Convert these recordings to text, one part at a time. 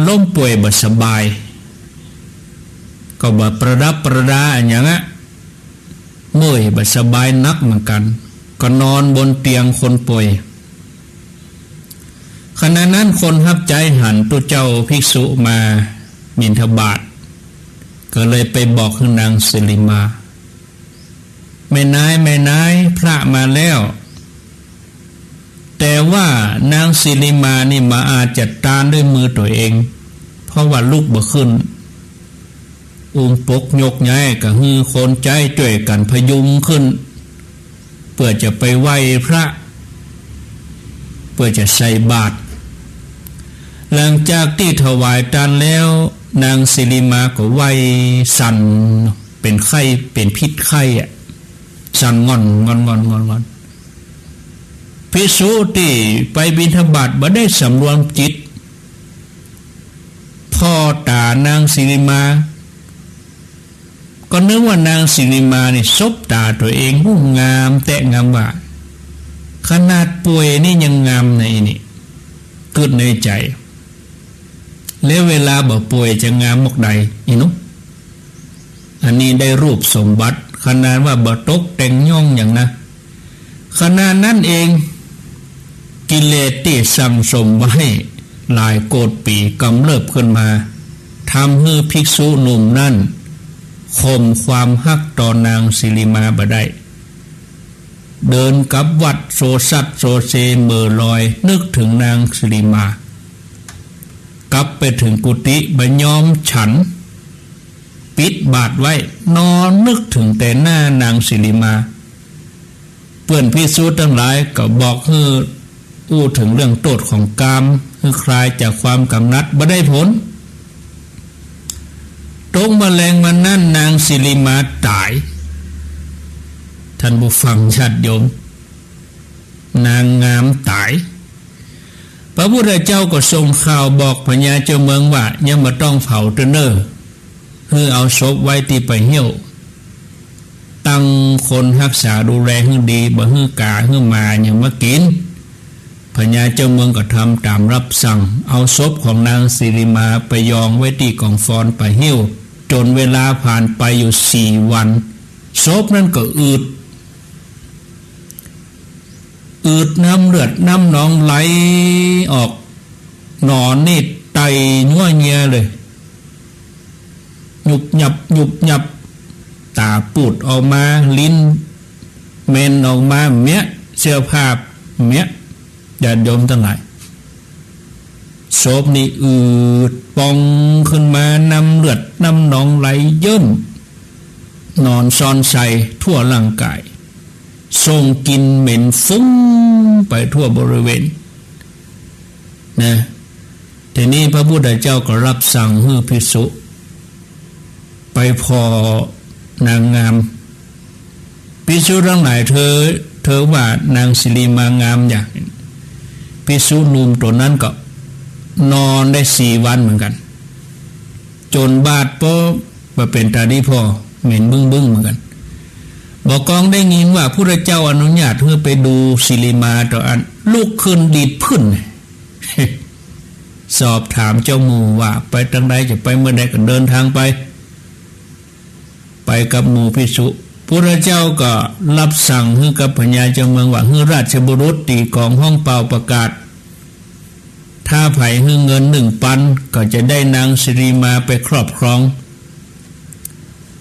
ล้มป่วยบ่สบายก็บ่ประดับประดาอย่างเงี้ยเมื่อยบ่สบายนักเหมือนกันก็นอนบนเตียงคนป่วยขณะนั้นคนรับใจหันตัวเจ้าภิกษุมาบิณฑบาตก็เลยไปบอกคือนางสิริมาแม่นายพระมาแล้วแต่ว่านางสิริมานี่มาอาจจัดการด้วยมือตัวเองเพราะว่าลุกบ่ขึ้นปกยกย้ายก็ฮือคนใจช่วยกันพยุงขึ้นเพื่อจะไปไหว้พระเพื่อจะใส่บาตรหลังจากที่ถวายทานแล้วนางสิริมาก็ไหว้สั่นเป็นไข้เป็นพิษไข้สั่นงอนภิกษุที่ไปบิณฑบาตบ่ได้สำรวมจิตพ่อตานางสิริมาก็นึกว่านางสิริมานี่ซบตาตัวเองงามแต่งามว่าขนาดป่วยนี่ยังงามในนี่เกิดในใจแล้วเวลาบ่ป่วยจะงามมกใดอีนุอันนี้ได้รูปสมบัติขนาดว่าบ่ตกแต่งย่องอย่างนะขนาดนั้นเองกิเลสที่สั่งสมไว้หลายโกฏปีกำเริบขึ้นมาทำให้ภิกษุหนุ่มนั่นข่มความฮักต่อนางสิริมาบ่ได้เดินกับวัดโซซัดโซเซเมื่อลอยนึกถึงนางสิริมากลับไปถึงกุฏิบ่ยอมฉันปิดบาทไว้นอนนึกถึงแต่หน้านางสิริมาเพื่อนภิกษุทั้งหลายก็บอกให้อู้ถึงเรื่องโทษของกามให้คลายจากความกำนัดบ่ได้ผลตรงแมลงมันนั่นนางสิริมาตายท่านผู้ฟังญาติโยมนางงามตายพระพุทธเจ้าก็ส่งข่าวบอกพญาเจ้าเมืองว่ายังบ่ต้องเผาเตเนอคือเอาศพไว้ที่ไปเหี่ยวตั้งคนรักษาดูแลให้ดีบ่ให้กาให้มาอย่างมากินพญาเจ้าเมืองก็ทำตามรับสั่งเอาศพของนางสิริมาไปยองไว้ที่กองฟอนไปเหี่ยวจนเวลาผ่านไปอยู่4 วันศพนั้นก็อืดน้ำเลือดน้ำหนองไหลออกหนอนนี่ไตยั่วเงียเลยหยุบหยับตาปูดออกมาลิ้นเมนออกมาเมียเสื้อผ้าเมียญาติโยมทั้งหลายศพนี่อืดปองขึ้นมาน้ำเลือดน้ำหนองไหลเยิ้มนอนซ่อนใส่ทั่วร่างกายส่งกลิ่นเหม็นฟุ้งไปทั่วบริเวณนะทีนี้พระพุทธเจ้าก็รับสั่งให้ภิกษุไปพอนางงามภิกษุทั้งหลายเธอว่านางสิริมางามอย่างภิกษุหนุ่มตัวนั้นก็นอนได้4 วันเหมือนกันจนบาดพอมาเป็นตาดีพอเหม็นบึ้งเหมือนกันบอกกองได้ยินว่าพระเจ้าอนุญาตให้ไปดูสิริมาต่ออันลุกขึ้นดีดพื้น สอบถามเจ้าหมู่ว่าไปทางใดจะไปเมื่อใดก็เดินทางไปกับหมู่ภิกษุพระเจ้าก็รับสั่งให้กับพญาเจ้าเมืองว่าให้ราชบุรุษตีกองห้องเป่าประกาศถ้าไผ่ให้เงิน1 ปันก็จะได้นางสิริมาไปครอบครอง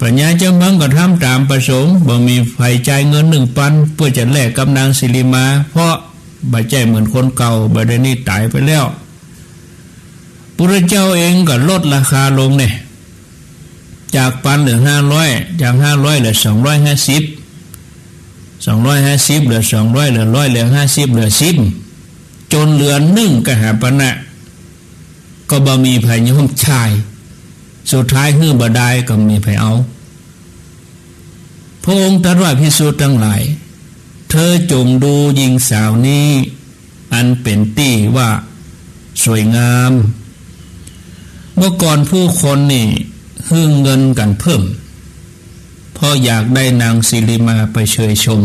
พญาเจ้าเมืองก็ทำตามประสงค์บ่มีไผ่จ่ายเงิน1 ปันเพื่อจะแลกกับนางสิริมาเพราะบ่ใจเหมือนคนเก่าบ่ได้นี่ตายไปแล้วพระเจ้าเองก็ลดราคาลงเนี่ยจาก1,000เหลือ500จาก500เหลือ250เหลือ200เหลือ100เหลือ50เหลือ10จนเหลือ1กหาปณะก็บ่มีไผยอมชายสุดท้ายฮื้อบ่ได้ก็มีไผเอาพระองค์ตรัสว่าภิกษุทั้งหลายเธอจงดูหญิงสาวนี้อันเป็นตี้ว่าสวยงามเมื่อก่อนผู้คนนี่ฮื้อเงินกันเพิ่มเพราะอยากได้นางสิริมาไปเชยชม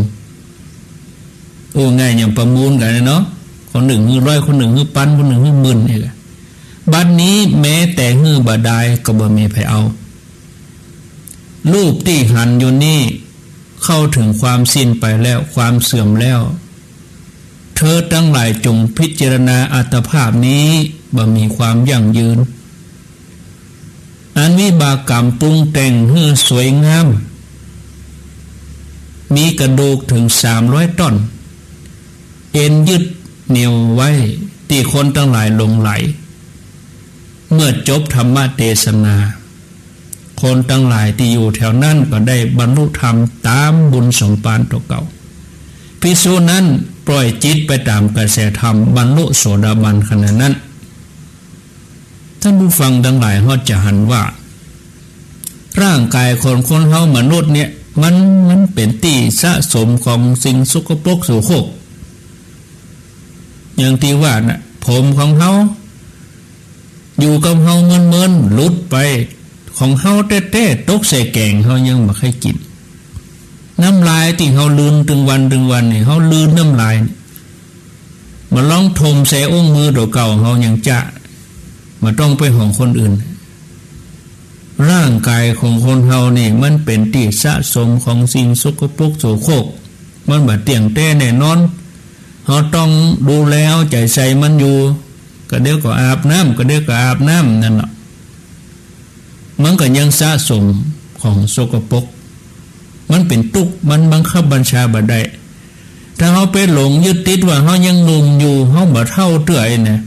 ง่ายอย่างประมูลกันเนาะคนหนึ่งฮื้อ100คนหนึ่งฮื้อ1,000คนหนึ่งฮื้อ10,000นี่แหละ บัดนี้แม้แต่ฮื้อบาดายก็บ่มีไผเอารูปที่หันอยู่นี่เข้าถึงความสิ้นไปแล้วความเสื่อมแล้วเธอทั้งหลายจงพิจารณาอัตภาพนี้บ่มีความยั่งยืนอันวิบากกรรมปรุงแต่งให้สวยงามมีกระดูกถึง300ต้นเอ็นยึดเหนี่ยวไว้ที่คนทั้งหลายหลงไหลเมื่อจบธรรมเทศนาคนทั้งหลายที่อยู่แถวนั้นก็ได้บรรลุธรรมตามบุญสมภารตัวเก่าภิกษุนั้นปล่อยจิตไปตามกระแสธรรมบรรลุโสดาบันขณะนั้นท่านผู้ฟังทั้งหลายเขาจะหันว่าร่างกายคนเฮามนุษย์เนี่ยมันเป็นที่สะสมของสิ่งสกปรกโสโครกอย่างที่ว่านะผมของเฮาอยู่กับเฮาเมินหลุดไปของเฮาเต้ๆตกใส่แกงเฮายังบ่เคยกินน้ำลายที่เฮาลืนถึงวันนี่เฮาลืนน้ำลายมาลองทมใส่องค์มือตัวเก่าเฮายังจะมาต้องไปของคนอื่นร่างกายของคนเฮานี่มันเป็นที่สะสมของสิ่งสกปรกโสโครกมันบ่เตียงแต้แน่นอนเฮาต้องดูแลเอาใจใส่มันอยู่ก็เดี๋ยวก็อาบน้ำก็เดี๋ยวก็อาบน้ำนั่นแหละมันก็ยังสะสมของสกปรกมันเป็นทุกข์มันบังคับบัญชาบ่ได้ถ้าเฮาไปหลงยึดติดว่าเฮายังหนุ่มอยู่เฮาบ่เฒ่าเตื้อยนะ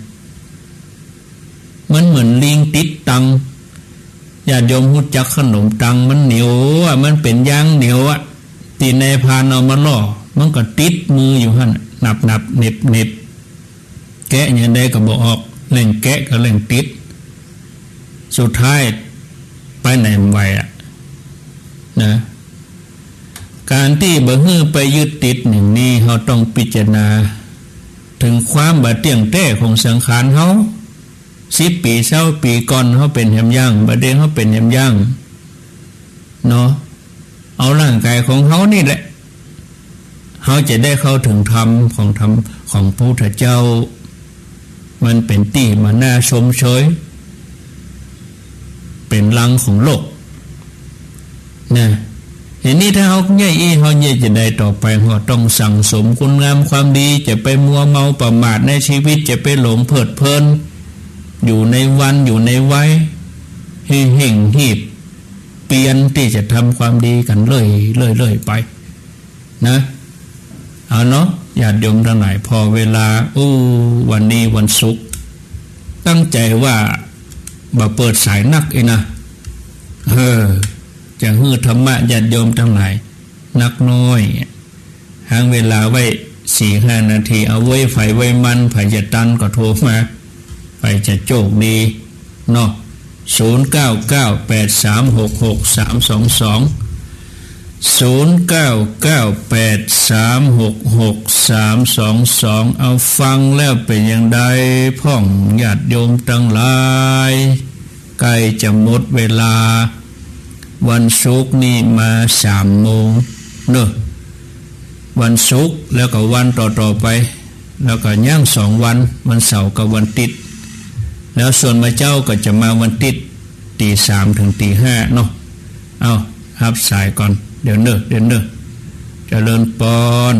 มันเหมือนลิงติดตังญาติโยมรู้จักขนมตังมันเหนียวอ่ะมันเป็นยางเหนียวอ่ะตีในพานเอามาล่อมันก็ติดมืออยู่หั่นนับเน็บแกะอย่างใดก็บ่ออกเล่นแกะก็เล่นติดสุดท้ายไปไหนไม่ไหวอ่ะนะการที่บ่ฮื้อไปยึดติดอย่างนี้เฮาต้องพิจารณาถึงความบ่เที่ยงแท้ของสังขารเฮา10 ปี20 ปีก่อนเฮาเป็นแหมย่างบัดนี้เฮาเป็นแหมย่างเนาะเอาร่างกายของเฮานี่แหละเฮาจะได้เข้าถึงธรรมของพระพุทธเจ้ามันเป็นที่มาน่าชมเชยเป็นลังของโลกนะเห็นนี้ถ้าเฮาใหญ่เฮาใหญ่จะได้ต่อไปเฮาต้องสั่งสมคุณงามความดีจะไปมัวเมาประมาทในชีวิตจะไปหลงเพลิดเพลินอยู่ในวันอยู่ในวัยเห่งหีบเปลี่ยนที่จะทำความดีกันเลยไปนะเอาเนาะญาติโยมทั้งหลายพอเวลาวันนี้วันศุกร์ตั้งใจว่าบ่เปิดสายนักนะจะฮื้อธรรมะญาติโยมทั้งหลายนักน้อยหางเวลาไว้ 4-5 นาทีเอาไว้ไฟไว้มันไฟจะตันก็โทรมาไฟจะโชคดีเนาะ0998366322 0998366322เอาฟังแล้วเป็นอย่างใดพ่องญาติโยมทั้งหลายใกล้จะหมดเวลาวันศุกร์นี่มา3 โมงเนอะวันศุกร์แล้วก็วันต่อไปแล้วก็ย่าง2 วันวันเสาร์กับวันอาทิตย์แล้วส่วนมาเจ้าก็จะมาวันอาทิตย์ 3 ถึง 5เนาะเอารับสายก่อนเดี๋ยวเนอะเจริญพร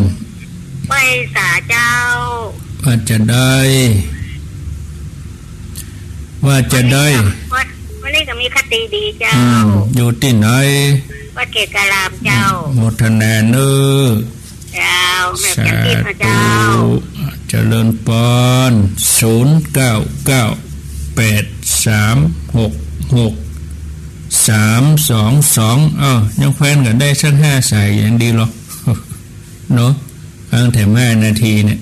ไปสาเจ้าว่าจะได้วันนี้ก็มีคติดีเจ้าอยู่ที่ไหนวัดเกศการามเจ้าโมทนาเนอะเจ้าแม่จันทิพย์เจ้าเจริญพร0998366322ยังแคว้นกันได้สัก5 สายอย่างดีหรอเนาะฟังแถม5 นาทีเนี่ย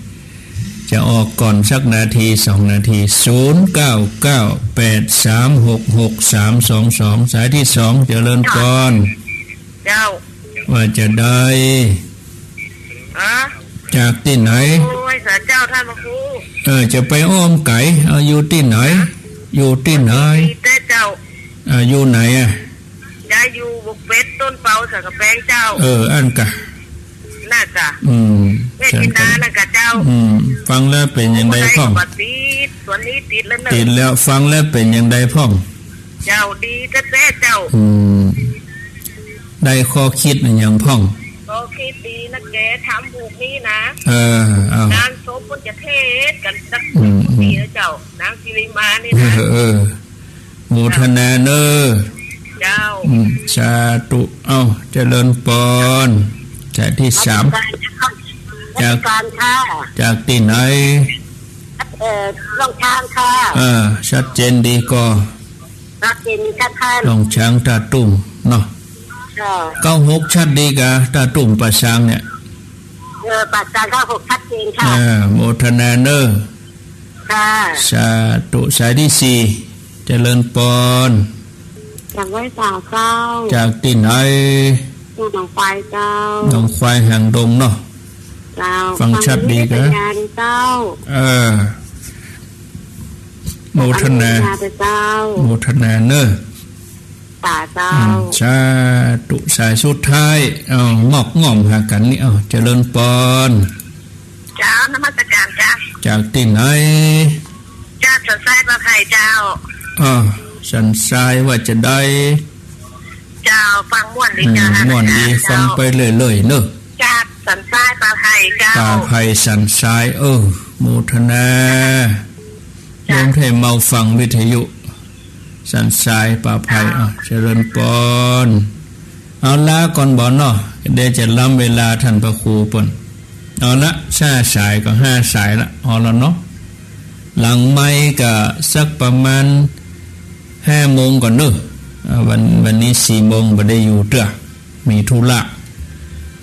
จะออกก่อนสักนาที2 นาที0998366322สายที่2เจริญพรเจ้าว่าจะได้จากที่ไหนโอ้ยสาเจ้าท่านพระครูจะไปอ้อมไก่อยู่ที่ไหนอยู่ที่ไหนเจ้าอยู่ไหนได้อยู่บุกเป็ดต้นเปาสักกะแปงเจ้าอันกะน่าจะเวทนาน่ะกะเจ้าฟังแล้วเป็นยังไงพ่อ ส่วนนี้ติดแล้วเนอะ ติดแล้วฟังแล้วเป็นยังไงพ่องเจ้าดีก็แท้เจ้าได้ข้อคิดอย่างพ่องก็คิดดีนะแกทำบุกนี้นะนางโสมจะเทศกันสักปีนะเจ้านางสิริมานี่นะโมทนาเนอเจ้าสาธุเจริญปอนจากที่3จากที่ไหนลองช้างค่ะชัดเจนดีก็ชัดเจนค่ะลองช้างตาตุ่มเนาะ96ชัดดีกะตาตุ่มประช้างเนี่ยประช้าง96ชัดเจนค่ะโมทนาเนอค่ะสาธุสายที่4เจริญปอนจากไว้สาวเจ้าจากที่ไหนหนองควายเจ้าหนองควายหางดงเนาะฟังชัดดีกะโมทนาโมทนาเนอเจ้าสาธุสายสุดท้ายงอกง่อมหากันนี่เจริญปอนเจ้านมัสการจ้าจากที่ไหนจากสันทรายปลาไข่เจ้าสันทรายว่าจะได้เจ้าฟังม่วนดีจ้าม่วนดีฟังไปเรื่อยๆเนอะจากสันทรายปลาไข่เจ้าปลาไข่สันทรายโมทนาโยมให้เมาฟังวิทยุสันทรายปลาไผ่เจริญปอนเอาละก่อนบ่เนาะเดี๋ยวจะล้ำเวลาท่านพระครูป่นเอาละ5 สายก็5 สายละละเนาะหลังไม้ก็สักประมาณ5 โมงก่อนเนอะวันนี้4 โมงบ่ได้อยู่เด้อมีธุระ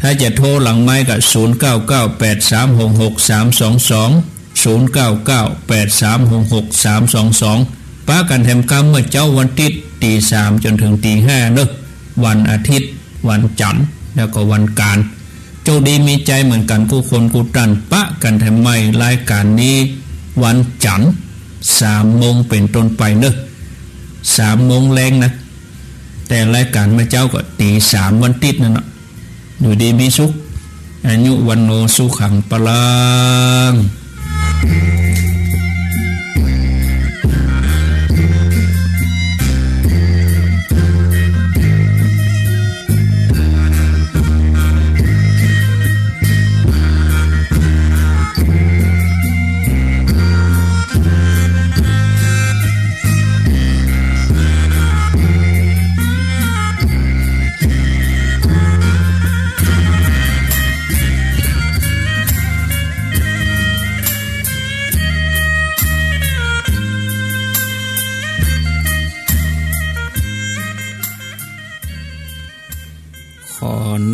ถ้าจะโทรหลังไม้ก็0998366322 ป้ากันแถมกรรมเมื่อเจ้าวันติดตี 3จนถึงตี 5เนอะวันอาทิตย์วันจันทร์แล้วก็วันการโจดีมีใจเหมือนกันกูคนกูตันป้ากันแถมไม่รายการนี้วันจันทร์3 โมงเป็นต้นไปเนอะ3 โมงแรงนะแต่รายการเมื่อเจ้าก็ตี 3วันติดนั่นเนาะอยู่ดีมีสุขอายุวันโนสุขังปลัง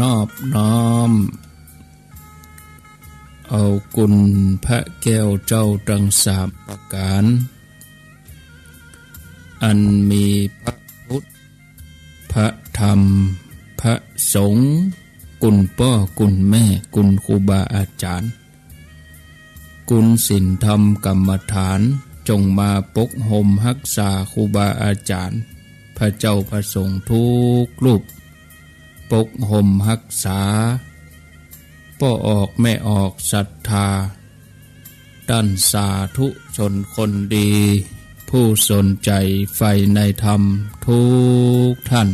นอบน้อมเอากุณพระแก้วเจ้าทั้ง3 ประการอันมีพระพุทธพระธรรมพระสงฆ์กุณพ่อกุณแม่กุณครูบาอาจารย์กุณศีลธรรมกรรมฐานจงมาปกห่มรักษาครูบาอาจารย์พระเจ้าพระสงฆ์ทุกรูปปกห่มรักษาป้อออกแม่ออกศรัทธาด้านสาธุชนคนดีผู้สนใจใฝ่ในธรรมทุกท่าน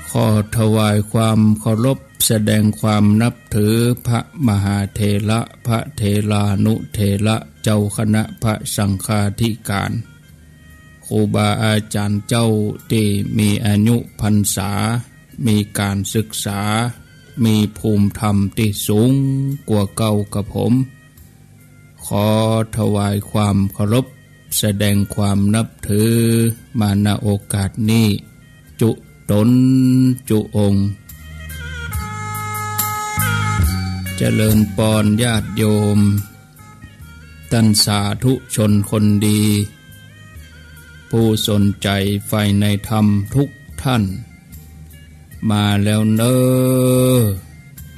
ขอถวายความเคารพแสดงความนับถือพระมหาเถระพระเถรานุเถระเจ้าคณะพระสังฆาธิการครูบาอาจารย์เจ้าที่มีอายุพรรษามีการศึกษามีภูมิธรรมที่สูงกว่าเก่ากับผมขอถวายความเคารพแสดงความนับถือมาณโอกาสนี้จุตนจุองค์เจริญปอนญาติโยมท่านสาธุชนคนดีผู้สนใจใฝ่ในธรรมทุกท่านมาแล้วเน้อ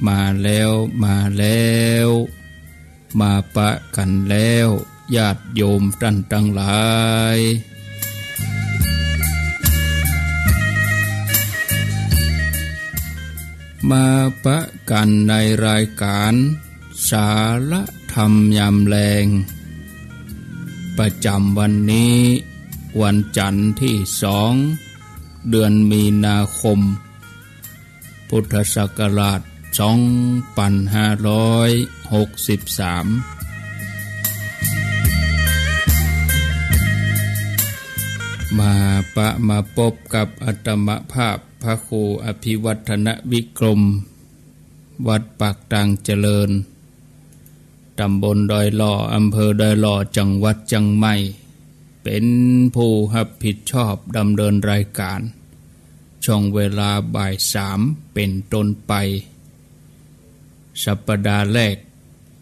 มาแล้วมาปะกันแล้วญาติโยมท่านทั้งหลายม มาปะกันในรายการสาระธรรมยามแลงประจำวันนี้วันจันทร์ที่2 เดือนมีนาคมพุทธศักราช2563มาพบกับอาตมภาพพระครูอภิวัฒนวิกรมวัดปากตังเจริญตำบลดอยหล่ออำเภอดอยหล่อจังหวัดเชียงใหม่เป็นผู้รับผิดชอบดำเนินรายการช่วงเวลาบ่าย 3เป็นต้นไปสัปดาห์แรก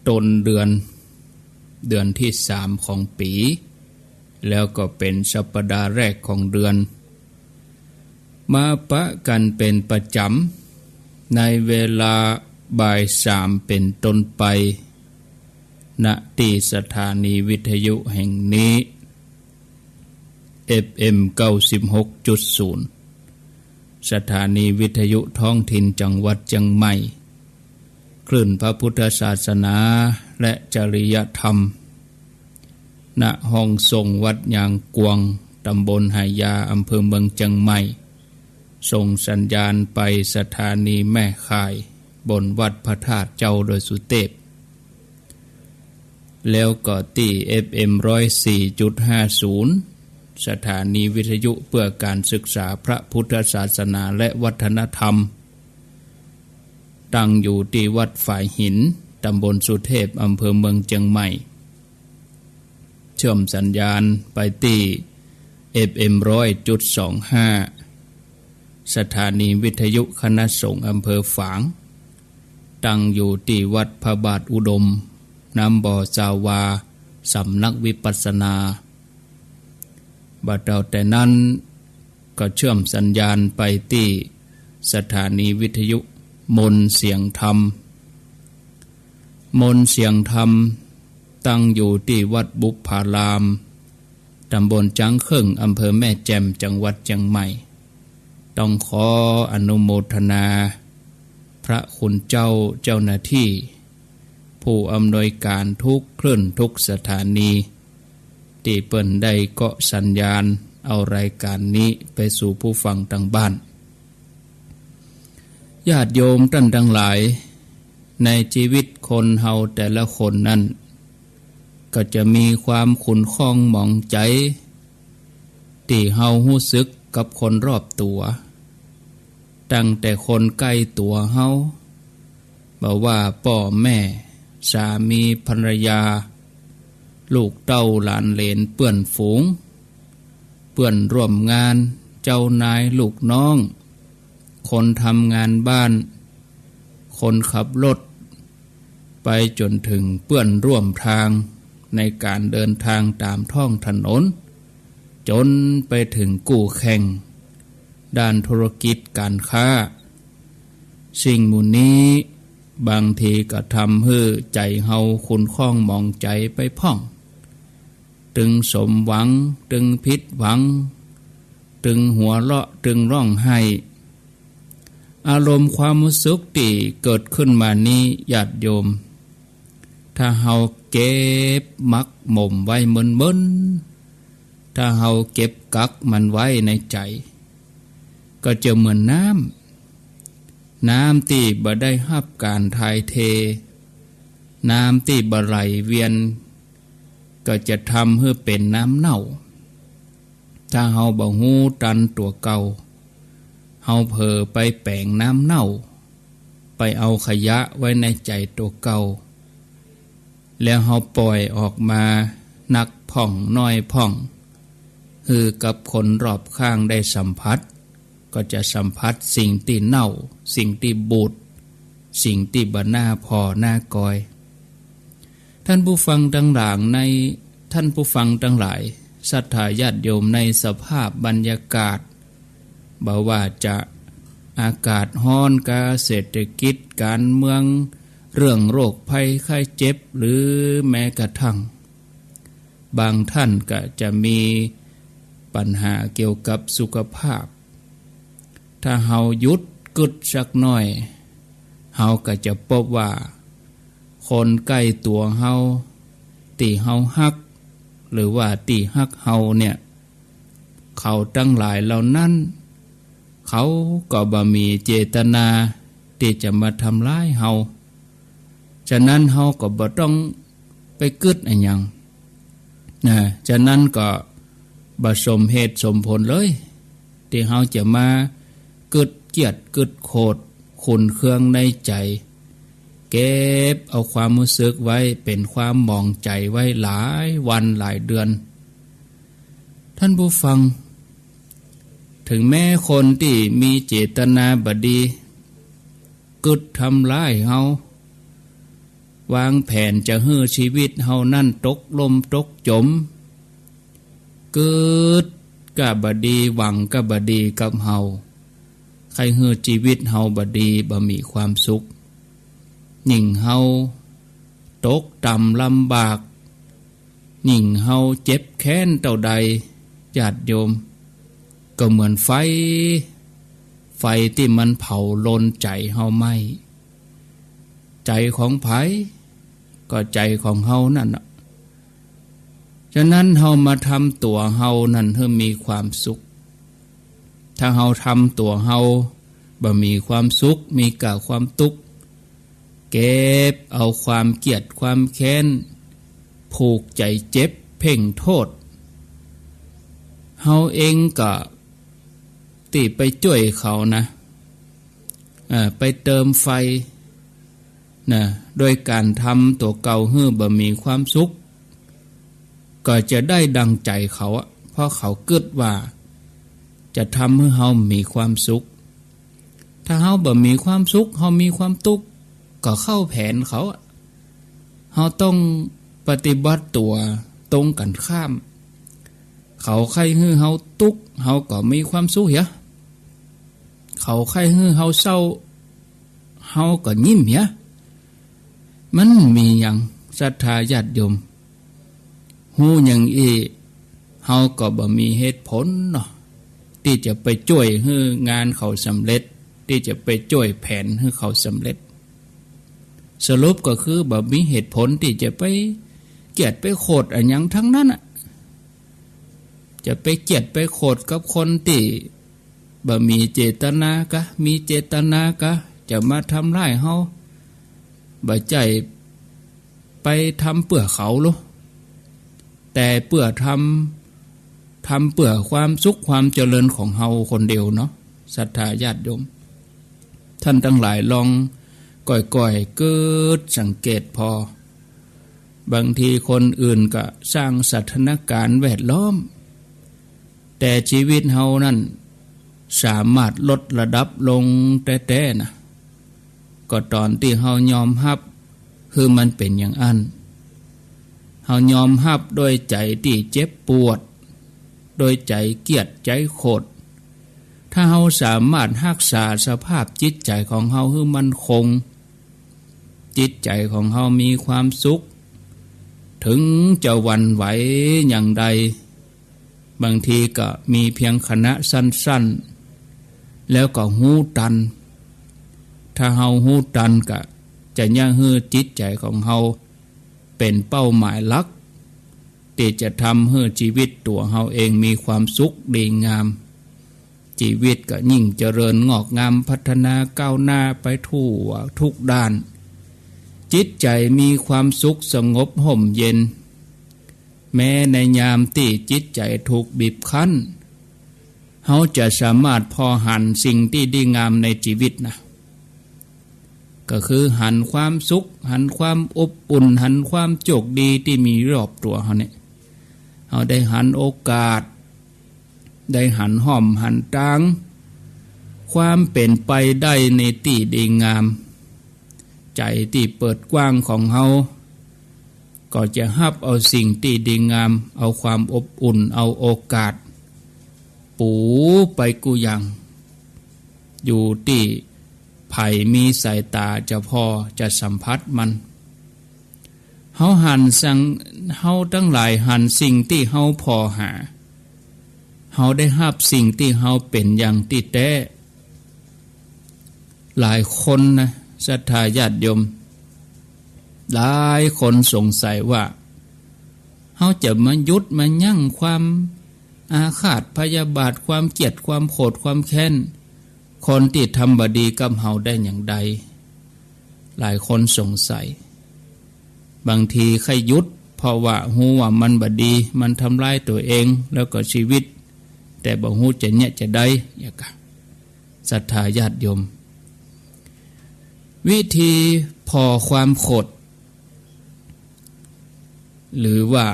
ต้นเดือนที่3ของปีแล้วก็เป็นสัปดาห์แรกของเดือนมาปะกันเป็นประจำในเวลาบ่าย 3เป็นต้นไปณที่สถานีวิทยุแห่งนี้ FM 96.0 สถานีวิทยุท้องถิ่นจังหวัดเชียงใหม่คลื่นพระพุทธศาสนาและจริยธรรมณห้องส่งวัดยางกวงตำบลไหยาอำเภอเมืองเชียงใหม่ส่งสัญญาณไปสถานีแม่ข่ายบนวัดพระธาตุเจ้าโดยสุเทพแล้วก็ที่ FM 104.50 สถานีวิทยุเพื่อการศึกษาพระพุทธศาสนาและวัฒนธรรมตั้งอยู่ที่วัดฝายหินตำบลสุเทพอำเภอเมืองเชียงใหม่เชื่อมสัญญาณไปที่ FM 100.25 สถานีวิทยุคณะสงฆ์อำเภอฝางตั้งอยู่ที่วัดพระบาทอุดมน้ำบ่อจาวาสำนักวิปัสสนาบัดเดาแต่นั้นก็เชื่อมสัญญาณไปที่สถานีวิทยุมนต์เสียงธรรมมนต์เสียงธรรมตั้งอยู่ที่วัดบุพารามตำบลจังเคิ่งอำเภอแม่แจ่มจังหวัดเชียงใหม่ต้องขออนุโมทนาพระคุณเจ้าหน้าที่ผู้อำนวยการทุกคลื่นทุกสถานีที่เปิ้นได้เกาะสัญญาณเอารายการนี้ไปสู่ผู้ฟังทางบ้านญาติโยมท่านทั้งหลายในชีวิตคนเฮาแต่ละคนนั้นก็จะมีความขุ่นข้องหมองใจที่เฮารู้สึกกับคนรอบตัวตั้งแต่คนใกล้ตัวเฮาบอกว่าพ่อแม่สามีภรรยาลูกเต้าหลานเหลนเพื่อนฝูงเพื่อนร่วมงานเจ้านายลูกน้องคนทำงานบ้านคนขับรถไปจนถึงเพื่อนร่วมทางในการเดินทางตามท้องถนนจนไปถึงกู้แข่งด้านธุรกิจการค้าสิ่งหมู่นี้บางทีก็ทำให้ใจเฮาขุ่นข้องหมองใจไปพ่องตึงสมหวังตึงผิดหวังตึงหัวเราะตึงร้องไห้อารมณ์ความรู้สึกที่เกิดขึ้นมานี้ญาติโยมถ้าเฮาเก็บมักหม่มไว้มึนถ้าเฮาเก็บกักมันไว้ในใจก็จะเหมือนน้ำที่บ่ได้รับการถ่ายเทน้ำที่บ่ไหลเวียนก็จะทำให้เป็นน้ำเน่าถ้าเฮาบ่ฮู้ตันตัวเก่าเฮาเผลอไปแปลงน้ำเน่าไปเอาขยะไว้ในใจตัวเก่าแล้วเฮาปล่อยออกมานักพ่องน้อยพ่องคือกับคนรอบข้างได้สัมผัสก็จะสัมผัสสิ่งที่เน่าสิ่งที่บูดสิ่งที่บ่น่าพอน่ากอยท่านผู้ฟังทั้งหลายศรัทธาญาติโยมในสภาพบรรยากาศบ่ว่าจะอากาศร้อนกาเศรษฐกิจการเมืองเรื่องโรคภัยไข้เจ็บหรือแม้กระทั่งบางท่านก็จะมีปัญหาเกี่ยวกับสุขภาพถ้าเฮาหยุดกึดสักหน่อย เฮาก็จะพบว่าคนใกล้ตัวเฮาที่เฮาฮักหรือว่าที่ฮักเฮาเนี่ยเขาทั้งหลายเหล่านั้นเขาก็บ่มีเจตนาที่จะมาทำร้ายเฮาฉะนั้นเฮาก็บ่ต้องไปกึดอะไรหยังนะฉะนั้นก็บ่สมเหตุสมผลเลยที่เฮาจะมากึดเกลียดกึดโคตรขุ่นเคืองในใจเก็บเอาความรู้สึกไว้เป็นความมองใจไว้หลายวันหลายเดือนท่านผู้ฟังถึงแม้คนที่มีเจตนาบดีกึดทำร้ายเฮาวางแผนจะให้ชีวิตเฮานั่นตกลมตกจมกึดกะบดีหวังกะบดีกับเฮาใครให้ชีวิตเฮาบดีบ่มีความสุขยิ่งเฮาตกต่ำลำบากยิ่งเฮาเจ็บแค้นเท่าใดญาติโยมก็เหมือนไฟที่มันเผาลนใจเฮาไหมใจของไผก็ใจของเฮานั่นน่ะฉะนั้นเฮามาทำตัวเฮานั่นให้มีความสุขถ้าเฮาทำตัวเฮาบ่มีความสุขมีแต่ความทุกข์เก็บเอาความเกลียดความแค้นผูกใจเจ็บเพ่งโทษเฮาเองก็ติไปช่วยเขานะไปเติมไฟนะโดยการทำตัวเก่าให้บ่มีความสุขก็จะได้ดังใจเขาเพราะเขาคิดว่าจะทำให้เฮามีความสุขถ้าเฮาบ่มีความสุขเฮามีความทุกข์ก็เข้าแผนเขาเฮาต้องปฏิบัติตัวตรงกันข้ามเขาใครให้เฮาทุกข์เฮาก็มีความสุขเหรอเขาใครให้เฮาเศร้าเฮาก็ยิ้มเหรอมันมีอย่างศรัทธาญาติโยมฮู้อย่างอีเฮาก็บ่มีเหตุผลเนาะที่จะไปช่วยให้งานเขาสำเร็จที่จะไปช่วยแผนให้เขาสำเร็จสรุปก็คือบ่มีเหตุผลที่จะไปเกลียดไปโคตรอันหยังทั้งนั้นจะไปเกลียดไปโคตรกับคนที่บ่มีเจตนากะมีเจตนากะจะมาทำร้ายเฮาบ่ใจไปทำเพื่อเขาหรอแต่เพื่อทำเพื่อความสุขความเจริญของเฮาคนเดียวเนาะศรัทธาญาติโยมท่านทั้งหลายลองก่อยๆเกิดสังเกตพอบางทีคนอื่นก็สร้างสถานการณ์แวดล้อมแต่ชีวิตเฮานั้นสามารถลดระดับลงแต่นะก็ตอนที่เฮายอมรับคือมันเป็นอย่างอันเฮายอมรับโดยใจที่เจ็บปวดโดยใจเกลียดใจโคตรถ้าเฮาสามารถรักษาสภาพจิตใจของเฮาให้มั่นคงจิตใจของเฮามีความสุขถึงจะหวั่นไหวอย่างใดบางทีก็มีเพียงขณะสั้นๆแล้วก็หูตันถ้าเฮาหูตันก็จะย่างให้จิตใจของเฮาเป็นเป้าหมายหลักที่จะทำให้ชีวิตตัวเฮาเองมีความสุขดีงามชีวิตก็ยิ่งเจริญงอกงามพัฒนาก้าวหน้าไปทั่วทุกด้านจิตใจมีความสุขสงบห่มเย็นแม้ในยามที่จิตใจถูกบีบคั้นเฮาจะสามารถพอหันสิ่งที่ดีงามในชีวิตนะก็คือหันความสุขหันความอบอุ่นหันความโชคดีที่มีรอบตัวเฮาเนี่ยเฮาได้หันโอกาสได้หันห้อมหันตางความเป็นไปได้ในที่ดีงามใจที่เปิดกว้างของเฮาก็จะรับเอาสิ่งที่ดีงามเอาความอบอุ่นเอาโอกาสปูไปกูยังอยู่ที่ไผ่มีสายตาจะพอจะสัมผัสมันเฮาหันสั่งเฮาทั้งหลายหันสิ่งที่เฮาพอหาเฮาได้รับสิ่งที่เฮาเป็นอย่างที่แท้หลายคนนะ ศรัทธาญาติโยมหลายคนสงสัยว่าเฮาจะมายุดมายั่งความอาฆาตพยาบาทความเกลียดความโกรธความแค้นคนที่ทำบดีกับเฮาได้อย่างใดหลายคนสงสัยบางทีใครยุดเพราะว่าหูว่ามันบดีมันทำลายตัวเองแล้วก็ชีวิตแต่บ่ฮู้จะเนี่ยจะได้อย่างกะศรัทธาญาติโยมวิธีพอความโกรธหรือว่า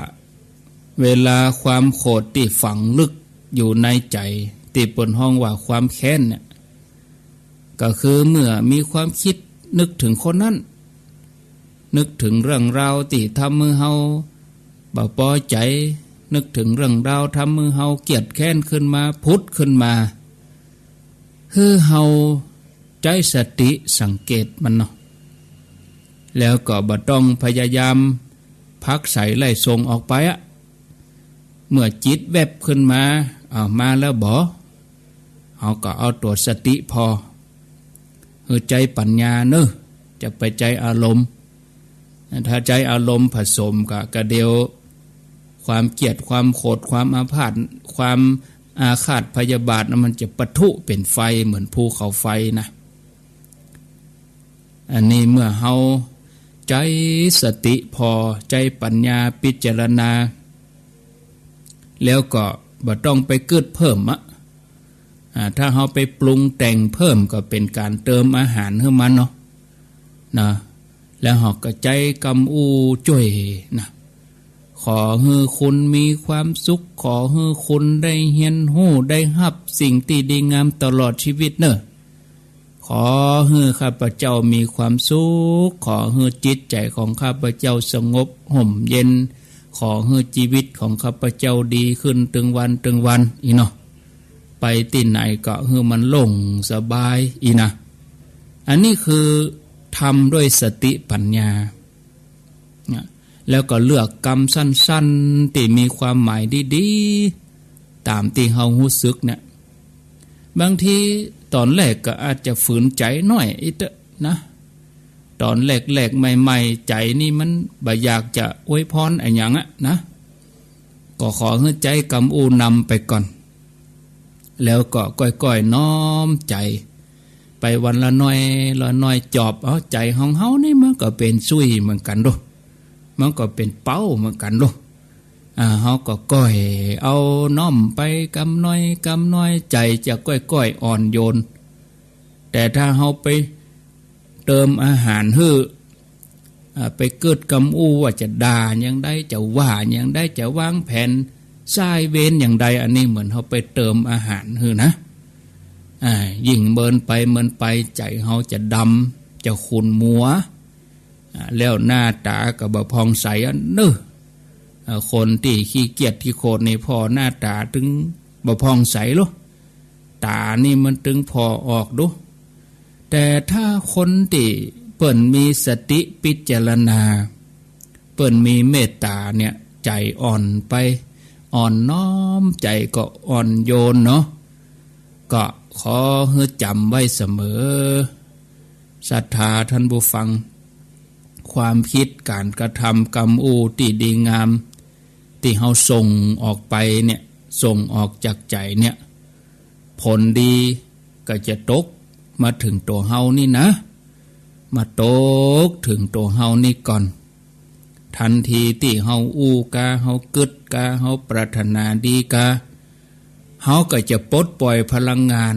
เวลาความโกรธที่ฝังลึกอยู่ในใจที่เปิ้นห้องว่าความแค้นเนี่ยก็คือเมื่อมีความคิดนึกถึงคนนั้นนึกถึงเรื่องราวที่ทำมือเฮาบ่พอใจนึกถึงเรื่องราวทำมือเฮาเกลียดแค้นขึ้นมาพุทธขึ้นมาคือเฮาใจสติสังเกตมันเนาะแล้วก็บ่ต้องพยายามพักใส่ไล่ส่งออกไปอะเมื่อจิตแวบขึ้นมามาแล้วบ่เฮาก็เอาตัวสติพอใจปัญญาเนอะจะไปใจอารมณ์ถ้าใจอารมณ์ผสมกับกระเดียวความเกลียดความโกรธความอาฆาตความอาฆาตพยาบาทมันจะปะทุเป็นไฟเหมือนภูเขาไฟนะอันนี้เมื่อเฮาใจสติพอใจปัญญาพิจารณาแล้วก็บ่ต้องไปกึดเพิ่มถ้าเฮาไปปรุงแต่งเพิ่มก็เป็นการเติมอาหารให้มันเนาะนะแล้วเฮาก็ใจกำอูจ่วยนะขอให้คุณมีความสุขขอให้คุณได้เฮียนหู้ได้รับ สิ่งที่ดีงามตลอดชีวิตเนอะขอให้ข้าพเจ้ามีความสุขขอให้จิตใจของข้าพเจ้าสงบห่มเย็นขอให้ชีวิตของข้าพเจ้าดีขึ้นตึงวันอีเนาะไปที่ไหนก็ให้มันโล่งสบายอีนะอันนี้คือทำด้วยสติปัญญาแล้วก็เลือกกรรมสั้นๆที่มีความหมายดีๆตามที่เฮารู้สึกเนี่ยบางทีตอนแรกก็อาจจะฝืนใจหน่อยอีกนะตอนแรกๆใหม่ๆใจนี่มันบ่อยากจะอวยพรอะไรอย่างนะก็ขอให้ใจกำอูนำไปก่อนแล้วก็ก้อยๆน้อมใจไปวันละน้อยจอบเอาใจของเฮานี่มันก็เป็นซุยเหมือนกันด้วยมันก็เป็นเป้าเหมือนกันด้วยเฮาก็ก้อยเอาน้อมไปกำน้อยใจจะก้อยอ่อนโยนแต่ถ้าเฮาไปเติมอาหารฮื้อไปเกิดกำอู้ว่าจะด่าอย่างใดจะว่าอย่างใดจะวางแผนสายเว้นอย่างใดอันนี้เหมือนเฮาไปเติมอาหารฮื้อนะยิ่งเมินไปใจเฮาจะดำจะขุ่นมัวแล้วหน้าตาก็บ่พองใสอันนึคนที่ขี้เกียจที่โคตรนี่พอหน้าตาถึงบ่พองใสลูกตานี่มันถึงพอออกดูแต่ถ้าคนที่เปิ่นมีสติพิจารณาเปิ่นมีเมตตาเนี่ยใจอ่อนไปอ่อนน้อมใจก็อ่อนโยนเนาะก็ขอให้จำไว้เสมอศรัทธาท่านผู้ฟังความคิดการกระทำกรรมอูที่ดีงามที่เฮาส่งออกไปเนี่ยส่งออกจากใจเนี่ยผลดีก็จะตกมาถึงตัวเฮานี่นะมาตกถึงตัวเฮานี่ก่อนทันทีที่เฮาอู้กาเฮากึดกาเฮาปรารถนาดีกาเฮาก็จะปลดปล่อยพลังงาน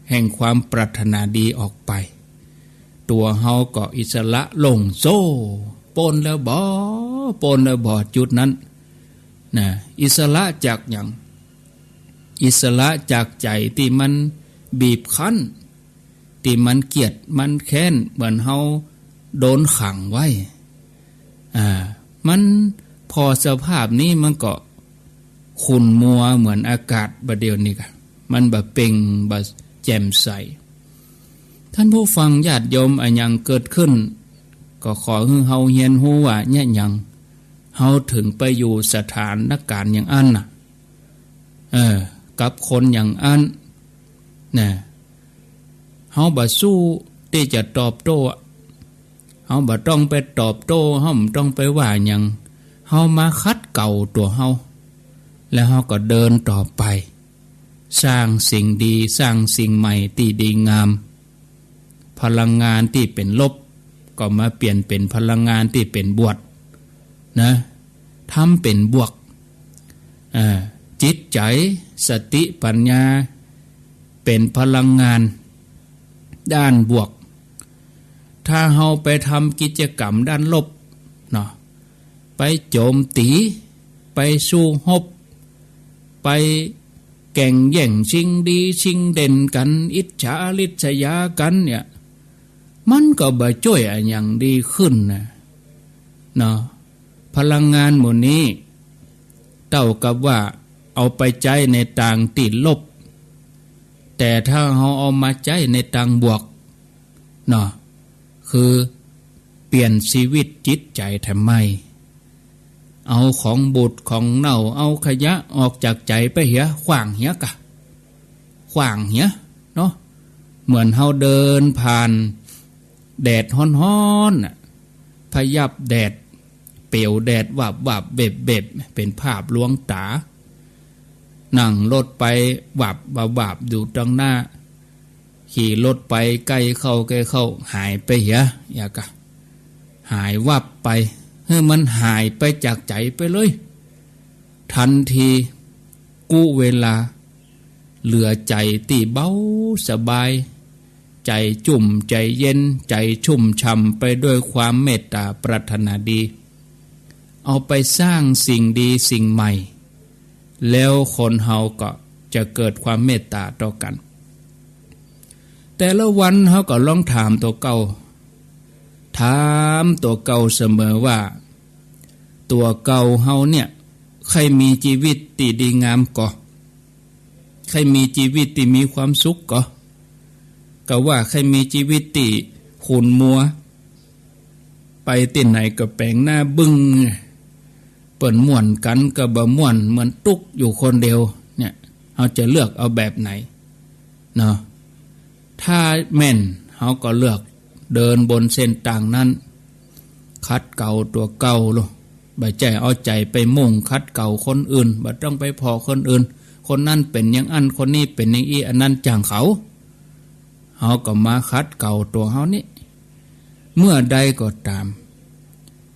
แห่งความปรารถนาดีออกไปตัวเฮาก็อิสระลงโซ่ปนแล้วบ่จุดนั้นนะอิสระจากอย่างอิสระจากใจที่มันบีบคั้นที่มันเกลียดมันแค้นเหมือนเฮาโดนขังไว้มันพอสภาพนี้มันก็ขุ่นมัวเหมือนอากาศบะเดียวนี่กะมันบะเป่งบะแจ่มใสท่านผู้ฟังญาติโยมอันยังเกิดขึ้นก็ขอให้เฮาเฮียนฮู้ว่าเนี่ยยังเฮาถึงไปอยู่สถานการณ์อย่างอันน่ะกับคนอย่างอันน่ะเฮาบ่สู้เ ที่จะตอบโต้เฮาบ่ต้องไปตอบโต้เฮาบ่ต้องไปว่าหยังเฮามาคัดเก่าตัวเฮาแล้วเฮาก็เดินต่อไปสร้างสิ่งดีสร้างสิ่งใหม่ที่ดีงามพลังงานที่เป็นลบก็มาเปลี่ยนเป็นพลังงานที่เป็นบวกนะทำเป็นบวกจิตใจสติปัญญาเป็นพลังงานด้านบวกถ้าเฮาไปทำกิจกรรมด้านลบเนาะไปโจมตีไปสู้รบไปแข่งแย่งชิงดีชิงเด่นกันอิจฉาริษยากันเนี่ยมันก็บ่ช่วยอะไรอย่างดีขึ้นนะเนาะพลังงานหมู่นี้เท่ากับว่าเอาไปใจในทางติดลบแต่ถ้าเราเอามาใจในทางบวกเนาะคือเปลี่ยนชีวิตจิตใจทำไมเอาของบูดของเน่าเอาขยะออกจากใจไปเหียขว่างเหียกะขว่างเหียเนาะเหมือนเราเดินผ่านแดดฮ้อนๆพยับแดดเปลวแดดวับวับเบบเป็นภาพลวงตานั่งรถไปวับวับดูตรงหน้าขี่รถไปใกล้เข้าหายไปเหียอยากะหายวับไปให้มันหายไปจากใจไปเลยทันทีกู้เวลาเหลือใจตีเบาสบายใจจุ่มใจเย็นใจชุ่มช่ำไปด้วยความเมตตาปรารถนาดีเอาไปสร้างสิ่งดีสิ่งใหม่แล้วคนเฮาก็จะเกิดความเมตตาต่อกันแต่ละวันเฮาก็ลองถามตัวเก่าถามตัวเก่าเสมอว่าตัวเก่าเฮาเนี่ยใครมีชีวิตที่ดีงามก่อใครมีชีวิตที่มีความสุขก่อก็ว่าใครมีชีวิตที่ขุ่นมัวไปที่ไหนก็แปลงหน้าบึ้งเปิ่นม่วนกันก็บ่ม่วนเหมือนตุกอยู่คนเดียวเนี่ยเฮาจะเลือกเอาแบบไหนเนาะถ้าแม่นเฮาก็เลือกเดินบนเส้นทางนั้นคัดเก่าตัวเก่าโลบ่ใจเอาใจไปมุ่งคัดเก่าคนอื่นบ่ต้องไปพอคนอื่นคนนั้นเป็นอย่างอันคนนี้เป็นอย่างอีอันนั้นจางเขาเฮาก็มาคัดเก่าตัวเฮานี่เมื่อใดก็ตาม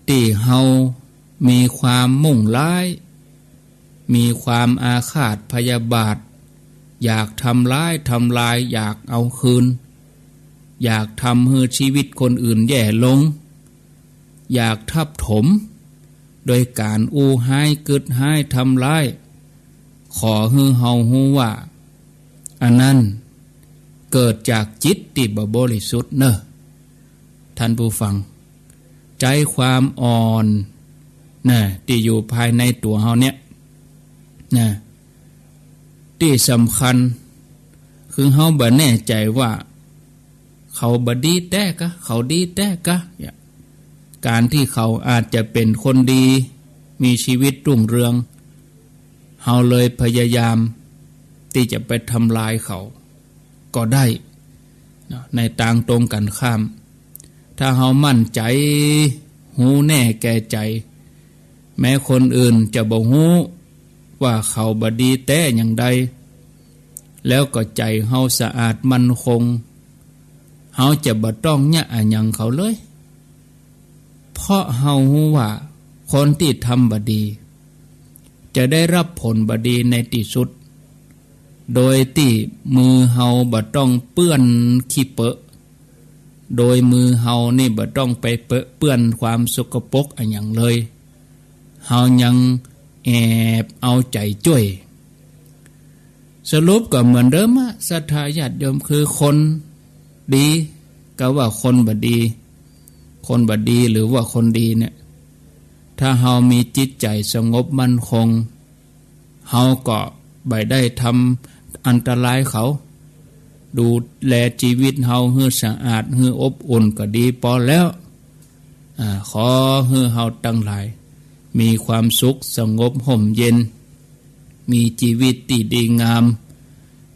ที่เฮามีความมุ่งร้ายมีความอาฆาตพยาบาทอยากทำร้ายทำลายอยากเอาคืนอยากทำให้ชีวิตคนอื่นแย่ลงอยากทับถมโดยการอู้ห้ายกึดห้ายทำร้ายขอให้เฮาฮู้ว่าอันนั้นเกิดจากจิตที่บ่บริสุทธิ์เนอะท่านผู้ฟังใจความอ่อนนะที่อยู่ภายในตัวเฮาเนี่ยนะที่สำคัญคือเฮาบ่แน่ใจว่าเขาบ่ดีแท้กะเขาดีแท้กะการที่เขาอาจจะเป็นคนดีมีชีวิตรุ่งเรืองเฮาเลยพยายามที่จะไปทำลายเขาก็ได้ในทางตรงกันข้ามถ้าเฮามั่นใจหูแน่แก่ใจแม้คนอื่นจะบ่ฮู้ว่าเขาบ่ดีแท้อย่างใดแล้วก็ใจเฮาสะอาดมั่นคงเฮาจะบ่ต้องยะอันหยังเขาเลยเพราะเฮาฮู้ว่าคนที่ทำบ่ดีจะได้รับผลบ่ดีในที่สุดโดยที่มือเฮาบ่ต้องเปื้อนขี้เปอะโดยมือเฮานี่บ่ต้องไปเปื้อนความสกปรกอันหยังเลยเฮายังแอบเอาใจจ้วยสรุปก็เหมือนเดิมอะศรัทธาญาติโยมคือคนดีก็ว่าคนบ่ดีคนบ่ดีหรือว่าคนดีเนี่ยถ้าเฮามีจิตใจสงบมั่นคงเฮาก็บ่ได้ทำอันตรายเขาดูแลชีวิตเฮาให้สะอาดให้อบอุ่นก็ดีพอแล้วขอให้เฮาทั้งหลายมีความสุขสงบห่มเย็นมีชีวิตที่ดีงาม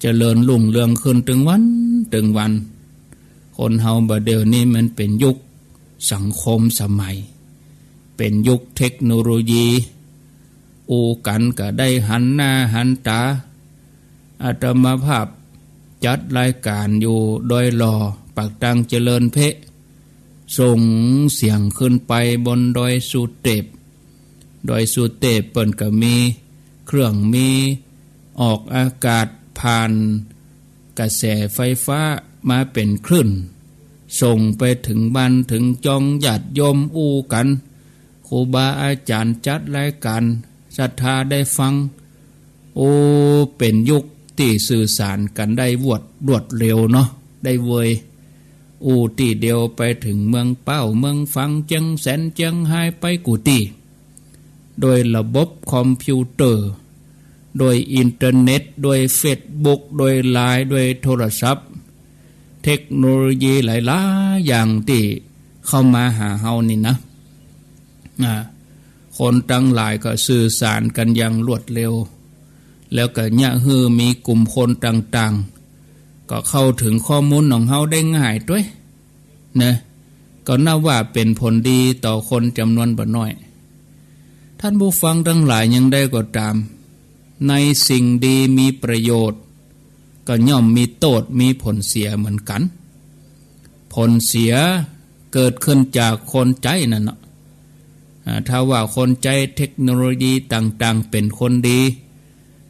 เจริญรุ่งเรืองขึ้นถึงวัน คนเฮาบัดเดี๋ยวนี้มันเป็นยุคสังคมสมัยเป็นยุคเทคโนโลยีอูกันก็ได้หันหน้าหันตาอาตมาภาพจัดรายการอยู่โดยรอปักตังเจริญเพะส่งเสียงขึ้นไปบนดอยสุเทพดอยสุเทพเปิ้นก็มีเครื่องมีออกอากาศผ่านกระแสไฟฟ้ามาเป็นคลื่นส่งไปถึงบ้านถึงจองญาติโยมอู้กันครูบาอาจารย์จัดรายการศรัทธาได้ฟังโอ้เป็นยุคที่สื่อสารกันได้รวดเร็วเนาะได้เวยอูตีเดียวไปถึงเมืองเป้าเมืองฟังเจียงแสนเจียงไฮ้ไปกูตีโดยระบบคอมพิวเตอร์โดยอินเทอร์เน็ตโดยเฟซบุ๊กโดยไลน์โดยโทรศัพท์เทคโนโลยีหลายๆอย่างที่เข้ามาหาเฮานี่นะคนตั้งหลายก็สื่อสารกันอย่างรวดเร็วแล้วก็เนี่ยฮือมีกลุ่มคนต่างๆก็เข้าถึงข้อมูลของเฮาได้ง่ายด้วยนะก็น่าว่าเป็นผลดีต่อคนจำนวนบ่น้อยท่านผู้ฟังทั้งหลายยังได้ก็ตามในสิ่งดีมีประโยชน์ก็ย่อมมีโทษมีผลเสียเหมือนกันผลเสียเกิดขึ้นจากคนใจนั่นเนาะถ้าว่าคนใจเทคโนโลยีต่างๆเป็นคนดี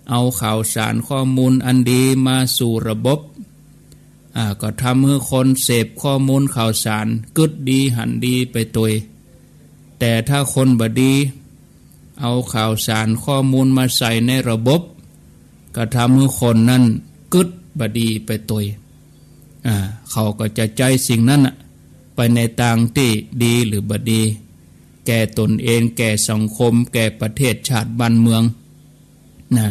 เอาข่าวสารข้อมูลอันดีมาสู่ระบบก็ทำให้คนเสพข้อมูลข่าวสารกึดดีหันดีไปตัวแต่ถ้าคนบดีเอาข่าวสารข้อมูลมาใส่ในระบบก็ทำให้คนนั้นกึดบดีไปตัวเขาก็จะใจสิ่งนั้นไปในทางที่ดีหรือบดีแก่ตนเองแก่สังคมแก่ประเทศชาติบ้านเมืองนะ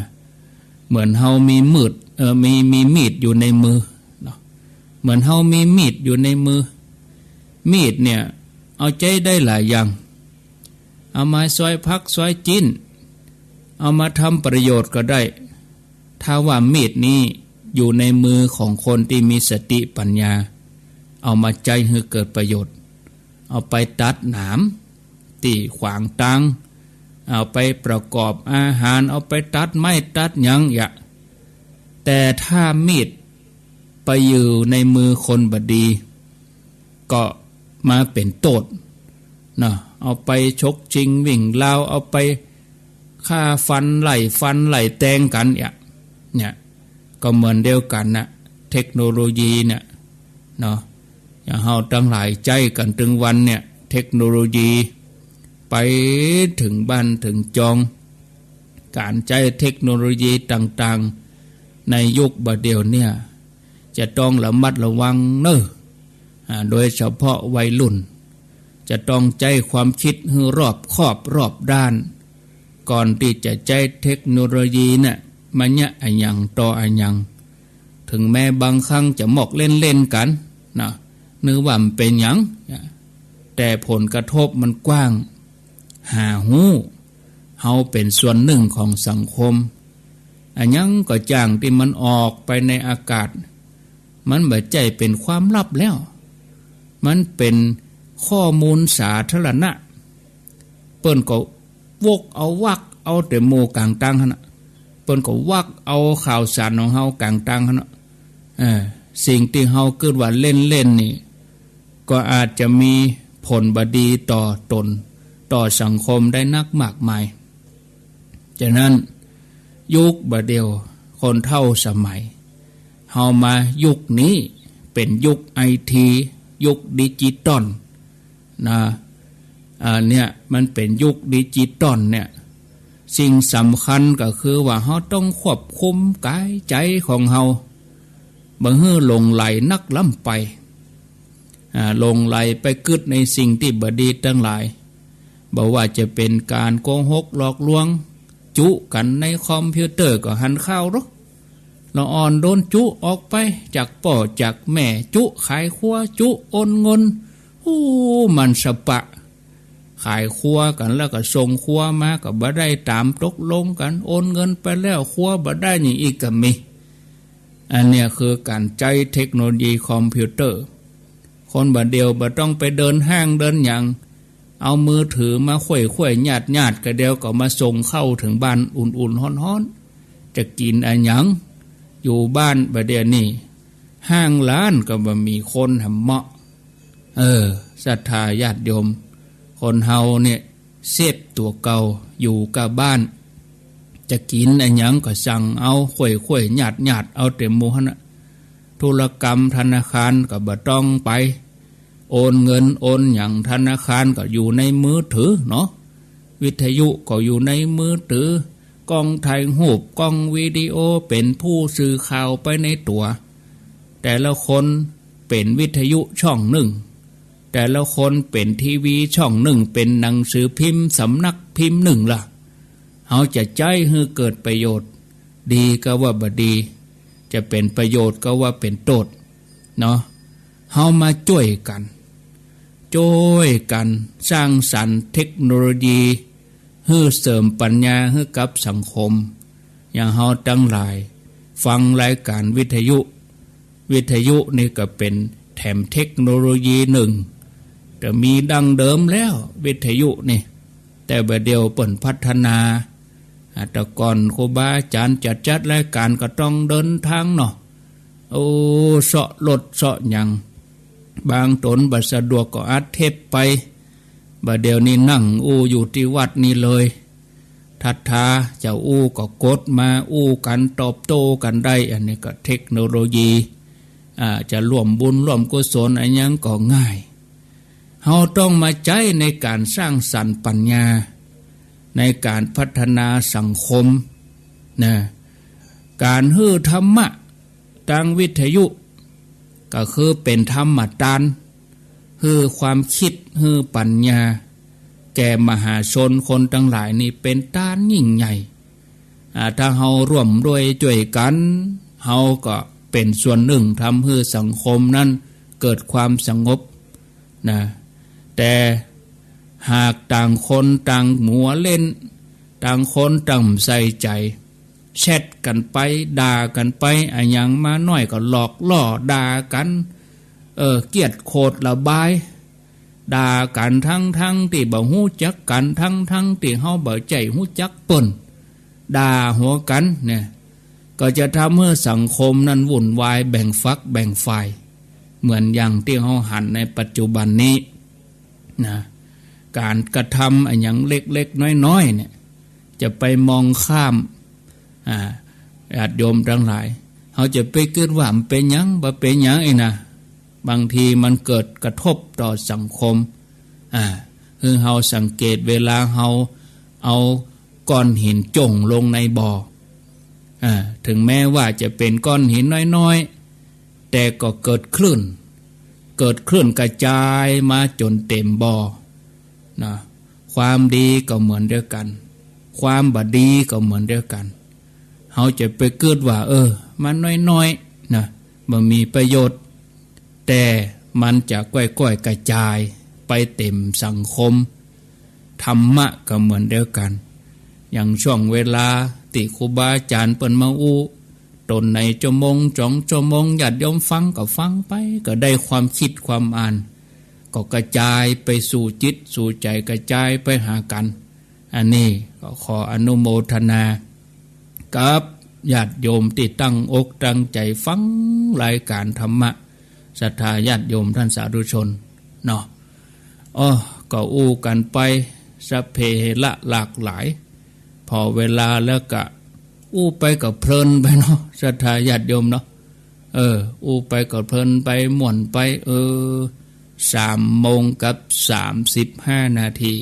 เหมือนเฮามีมีมีดอยู่ในมือเนาะเหมือนเฮามีมีดอยู่ในมือมีดเนี่ยเอาใจได้หลายอย่างเอามาซอยพักซอยจิ้นเอามาทำประโยชน์ก็ได้ถ้าว่ามีดนี้อยู่ในมือของคนที่มีสติปัญญาเอามาใจให้เกิดประโยชน์เอาไปตัดหนามตีขวางตังเอาไปประกอบอาหารเอาไปตัดไม้ตัดหยังอย่าแต่ถ้ามีดไปอยู่ในมือคนบดีก็มาเป็นโทษนะเอาไปชกชิงวิ่งเล่าเอาไปฆ่าฟันไหลแทงกันเนี่ยก็เหมือนเดียวกันนะเทคโนโลยีเนี่ยเนาะอย่างเฮาตั้งหลายใจกันถึงวันเนี่ยเทคโนโลยีไปถึงบ้านถึงจองการใช้เทคโนโลยีต่างๆในยุคบัดเดียวเนี่ยจะต้องระมัดระวังเนอะโดยเฉพาะวัยรุ่นจะต้องใจความคิดให้รอบคอบรอบด้านก่อนที่จะใช้เทคโนโลยีเนี่ยมันเนี่ยอันยังต่ออันยังถึงแม้บางครั้งจะหมอกเล่นกันนะนึกว่ามันเป็นหยังแต่ผลกระทบมันกว้างหาหูเฮาเป็นส่วนหนึ่งของสังคมอันยังก็จ้างที่มันออกไปในอากาศมันบ่ใจเป็นความลับแล้วมันเป็นข้อมูลสาธารณะเปิ้นก็วกเอาวักเอาแต่โมกลางตังหั่นน่ะเปิ้นก็วักเอาข่าวสารของเฮากลางตังหั่นน่ะสิ่งที่เฮาคิดว่าเล่นนี่ก็อาจจะมีผลบดีต่อตนต่อสังคมได้นักมากมายฉะนั้นยุคบัดเดียวคนเท่าสมัยเฮามายุคนี้เป็นยุคไอทียุคดิจิตอลนะเนี่ยมันเป็นยุคดิจิตอลเนี่ยสิ่งสำคัญก็คือว่าเฮาต้องควบคุมกายใจของเฮาบ่ให้หลงไหลนักล้ำไปหลงไหลไปกึดในสิ่งที่บ่ดีทั้งหลายบอกว่าจะเป็นการโกหกหลอกลวงจุกันในคอมพิวเตอร์ก็หันข้าวหรอเราอ่อนโดนจุออกไปจากป่อจากแม่จุขายครัวจุโอนเงินมันสปะขายครัวกันแล้วก็ส่งครัวมาก็บ่ได้ตามตกลงกันโอนเงินไปแล้วครัวบ่ได้อย่างอีกก็มีอันเนี้ยคือการใช้เทคโนโลยีคอมพิวเตอร์ คนบ่เดียวบ่ต้องไปเดินห้างเดินหยังเอามือถือมาข่วยๆญาติๆก็เดียวก็มาส่งเข้าถึงบ้านอุ่นๆฮ้อนๆจะกินอันหยังอยู่บ้านบ่เดียวนี่ห้างร้านก็บ่มีคนหำเหมาะศรัทธาญาติโยมคนเฮาเนี่ยเสพตัวเก่าอยู่กับบ้านจะกินอันหยังก็สั่งเอาข่วยๆญาติเอาเต็มหมู่หั่นน่ะธุรกรรมธนาคารก็บ่ต้องไปโอนเงินโอนหยังธนาคารก็อยู่ในมือถือเนาะวิทยุก็อยู่ในมือถือกล้องถ่ายรูปกล้องวิดีโอเป็นผู้สื่อข่าวไปในตัวแต่ละคนเป็นวิทยุช่องหนึ่งแต่ละคนเป็นทีวีช่องหนึ่งเป็นหนังสือพิมพ์สำนักพิมพ์หนึ่งล่ะเขาจะใจให้เกิดประโยชน์ดีก็ว่าบ่ดีจะเป็นประโยชน์ก็ว่าเป็นโทษเนาะเขามาช่วยกันสร้างสรรค์เทคโนโลยีให้เสริมปัญญาให้กับสังคมอย่างเขาตั้งหลายฟังรายการวิทยุนี่ก็เป็นแถมเทคโนโลยีหนึ่งแต่มีดังเดิมแล้ววิทยุนี่แต่บัดเดียวเปิ่นพัฒนาแต่ก่อนครูบาอาจารย์จัดรายการก็ต้องเดินทางเนาะเสาะรถเสาะหยังบางตนบัดสะดวกก็อัดเทปไปบัดเดียวนี้นั่งอยู่ที่วัดนี่เลยทัดทาเจ้าก็กดมากันตอบโต้กันได้อันนี้ก็เทคโนโลยีจะร่วมบุญร่วมกุศลอันยังก็ง่ายเฮาต้องมาใจในการสร้างสรรค์ปัญญาในการพัฒนาสังคมนะการฮื้อธรรมะทางวิทยุก็คือเป็นธรรมทานฮื้อความคิดฮื้อปัญญาแก่มหาชนคนทั้งหลายนี่เป็นทานยิ่งใหญ่ถ้าเฮาร่วมด้วยช่วยกันเฮาก็เป็นส่วนหนึ่งทำให้สังคมนั้นเกิดความสงบนะแต่หากต่างคนต่างหัวเล่นต่างคนต่างใส่ใจแชทกันไปด่ากันไปอันยังมาน้อยก็หลอกล่อด่ากันเกลียดโคตรระบายด่ากันทั้งที่บ่ฮู้จักกันทั้งที่เฮาบ่ใจฮู้จักเปิ้นด่าหัวกันเนี่ยก็จะทำให้สังคมนั้นวุ่นวายแบ่งฝักแบ่งฝ่ายเหมือนอย่างที่เฮาหันในปัจจุบันนี้นะการกระทำอันอย่างเล็กๆน้อยๆเนี่ยจะไปมองข้ามญาติโยมทั้งหลายเขาจะไปคิดว่ามันเป็นหยังบ่เป็นหยังนะบางทีมันเกิดกระทบต่อสังคมคือเฮาสังเกตเวลาเฮาเอาก้อนหินจ่งลงในบ่อถึงแม้ว่าจะเป็นก้อนหินน้อยๆแต่ก็เกิดคลื่นกระจายมาจนเต็มบ่อนะความดีก็เหมือนเดียวกันความบดีก็เหมือนเดียวกันเขาจะไปเกิดว่ามันน้อยๆนะมันมีประโยชน์แต่มันจะก้อยๆกระจายไปเต็มสังคมธรรมะก็เหมือนเดียวกันอย่างช่วงเวลาติครูบาอาจารย์เปิ้นมาตนในชั่วโมง2 ชั่วโมงญาติโยมฟังก็ฟังไปก็ได้ความคิดความอ่านก็กระจายไปสู่จิตสู่ใจกระจายไปหากันอันนี้ก็ขออนุโมทนากับญาติโยมที่ตั้งอกตั้งใจฟังรายการธรรมะศรัทธาญาติโยมท่านสาธุชนเนาะก็กันไปสัพเพเหระหลากหลายพอเวลาแล้วก็ไปกับเพลินไปเนาะศรัทธาญาติโยมเนาะไปกับเพลินไปม่วนไป3:35 นาที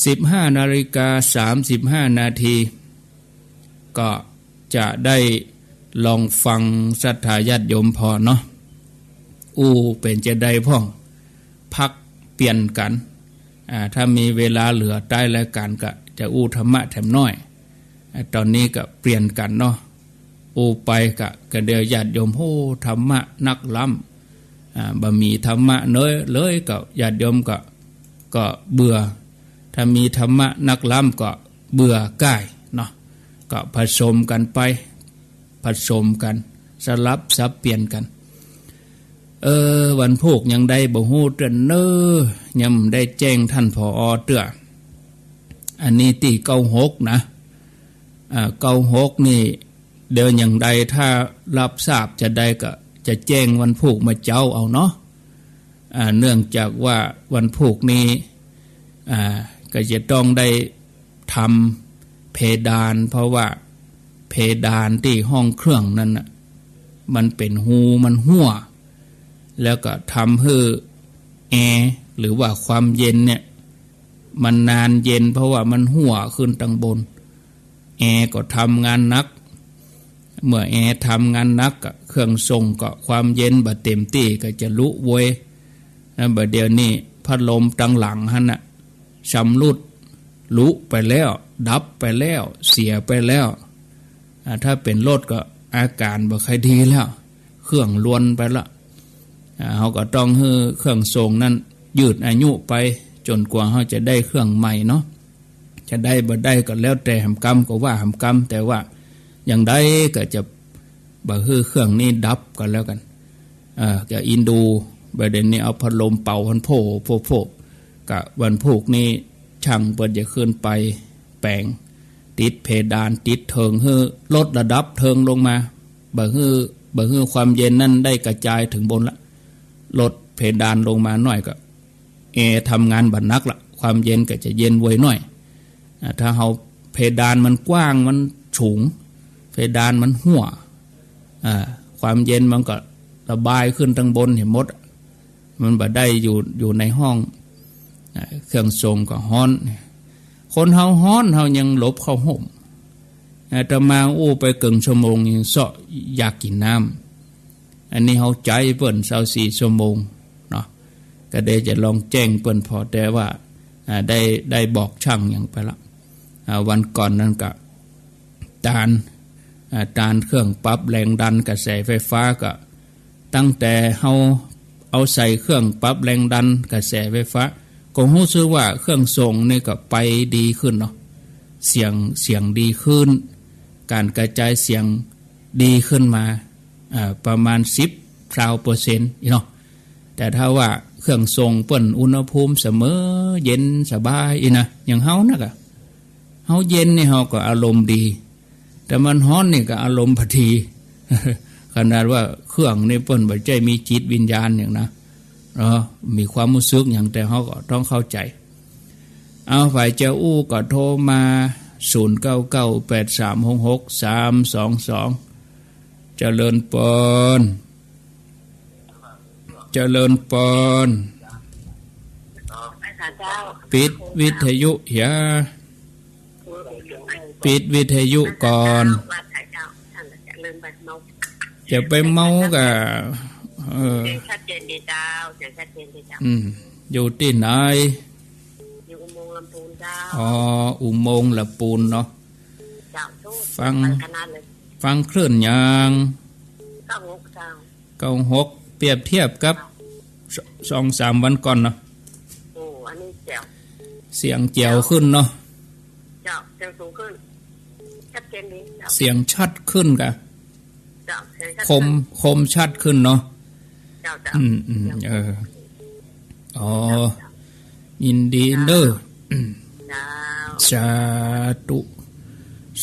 15:35 นาทีก็จะได้ลองฟังศรัทธาญาติโยมพอเนาะเป็นจะได้พ่องพักเปลี่ยนกันถ้ามีเวลาเหลือใต้รายการก็จะธรรมะแถมน้อยตอนนี้ก็เปลี่ยนกันเนาะไปก็เดียวญาติโยมธรรมะนักล้ำบ่มีธรรมะเลยก็ญาติโยมก็เบื่อถ้ามีธรรมะนักล้ำก็เบื่อง่ายเนาะก็ผสมกันไปผสมกันสลับสับเปลี่ยนกัน วันพุกยังได้บ่ฮู้เตือนเน้อยังได้แจ้งท่านผอเตืออันนี้ตี96นะ96นี่เดินอย่างใดถ้ารับทราบจะได้ก็จะแจ้งวันพุกมาเจ้าเอาเนาะเนื่องจากว่าวันพุกนี้ก็จะต้องได้ทำเพดานเพราะว่าเพดานที่ห้องเครื่องนั้นน่ะมันเป็นหูมันหัวแล้วก็ทำให้แอร์หรือว่าความเย็นเนี่ยมันนานเย็นเพราะว่ามันหัวขึ้นตั้งบนแอร์ก็ทำงานนักเมื่อแอร์ทำงานนักเครื่องส่งก็ความเย็นบ่เต็มที่ก็จะลุเวยนะบ่เดี๋ยวนี้พัดลมตั้งหลังหั่นน่ะชำรุดลุไปแล้วดับไปแล้วเสียไปแล้วถ้าเป็นรถก็อาการบ่ค่อยดีแล้วเครื่องลวนไปละเขาก็ต้องให้เครื่องส่งนั้นยืดอายุไปจนกว่าเขาจะได้เครื่องใหม่เนาะจะได้บ่ได้ก็แล้วแต่หำกรรมก็ว่าหำกรรมแต่ว่าอย่างใดก็จะบ่ให้เครื่องนี้ดับกันแล้วกันก็อินดูประเด็นนี้เอาพัดลมเป่าพันโผกะวันพุกนี้ช่างเปิดจะขึ้นไปแปลงติดเพดานติดเทิงให้ลดระดับเทิงลงมาบ่ให้ความเย็นนั้นได้กระจายถึงบนละลดเพดานลงมาหน่อยก็แอร์ทำงานบัดนักละความเย็นก็จะเย็นไว้หน่อยถ้าเราเพดานมันกว้างมันสูงเพดานมันหัวความเย็นมันก็ระบายขึ้นทางบนเห็นหมดมันบ่ได้อยู่ในห้องเครื่องส่งก็ฮ้อนคนเฮาฮ้อนเฮายังหลบเข้าห่มแต่มาอู้ไปเกิงชั่วโมงยังเสาะอยากกินน้ำอันนี้เฮาใจเปิ้น24ชั่วโมงเนาะก็ได้จะลองแจ้งเปิ้นพอแต่ว่าได้บอกช่างอย่างไปละวันก่อนนั้นก็ตานเครื่องปรับแรงดันกระแสไฟฟ้าก็ตั้งแต่เฮาเอาใส่เครื่องปรับแรงดันกระแสไฟฟ้าก็รู้สึกว่าเครื่องส่งนี่ก็ไปดีขึ้นเนาะเสียงดีขึ้นการกระจายเสียงดีขึ้นมาประมาณ10-20%เนาะแต่ถ้าว่าเครื่องส่งเปิ้นอุณหภูมิเสมอเย็นสบายนะอย่างเฮานะก็เฮาเย็นนี่เฮาก็อารมณ์ดีแต่มันร้อนนี่ก็อารมณ์พอดี ขนาดว่าเครื่องนี่เปิ้นบ่ใจมีจิตวิญญาณอย่างนะมีความรู้สึกอย่างแต่เฮาก็ต้องเข้าใจเอาฝ่ายเจ้าอู้ก็โทรมา0998366322เจริญปนปิดวิทยุอย่าปิดวิทยุก่อนจะไปเมากับชัดเจนดีเจ้าชัดเจนดีเจ้าอยู่ที่ไหนอยู่อุโมงค์ลำพูนเจ้าอุโมงค์ลำพูนเนาะเจ้าฟังคลื่นยัง96เจ้า96เปรียบเทียบกับ 2-3 วันก่อนเนาะอันนี้แจ๋วเสียงแจ๋วขึ้นเนาะเจ้าเสียงสูงขึ้นชัดเจนดีเจ้าเสียงชัดขึ้นกะเจ้าคมชัดขึ้นเนาะเจ้ายินดีเด้อสาธุ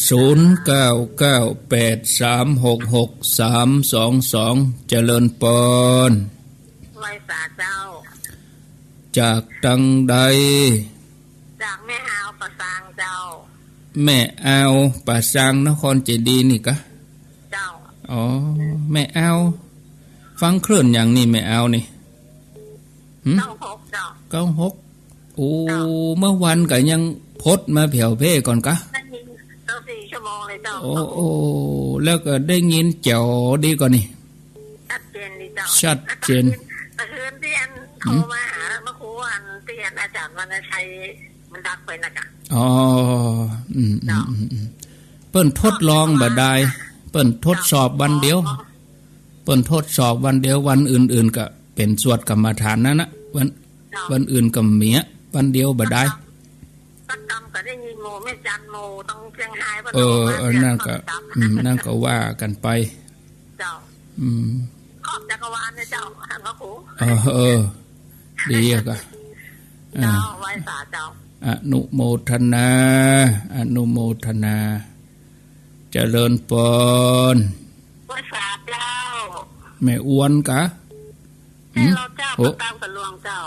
0998366322เจริญปนไว้ฝากเจ้าจากตังใดจากแม่อาวประสางเจ้าแม่อาวประสางนครเจดีย์นี่กะเจ้าแม่อาวฟังคลื่นอย่างนี้แม่อาวนี่96เจ้า96เมื่อวันก็ยังพดมาแผ่วเพ่ก่อนกะ4 ชั่วโมงเลยเจ้าแล้วก็ได้ยินแจ๋วดีกว่านี่ชัดเจนดีเจ้าชัดเจนคืนที่โทรมาหาเมื่อครูที่อาจารย์วรรณชัยมันดักไปนะกะเปิ้นทดลองบ่ได้เปิ้นทดสอบวันเดียววันอื่นๆก็เป็นสวดกรรมฐานนั่นนะวันอื่นก็เมียวันเดียวบ่ได้ตักกรรมก็ได้ยินโมไม่จันโมต้องเชียงไฮ้นั่นก็ว่ากันไปเจ้าขอบจักร วานนะเจ้าท่านพระครูดีอะกะเจ้าไหว้สาเจ้าอนุโมทนาอนุโมทนาเจริญปนไหว้สาเจ้าแม่อ้วนกะแม่เราเจ้าประตามสลวงเจ้า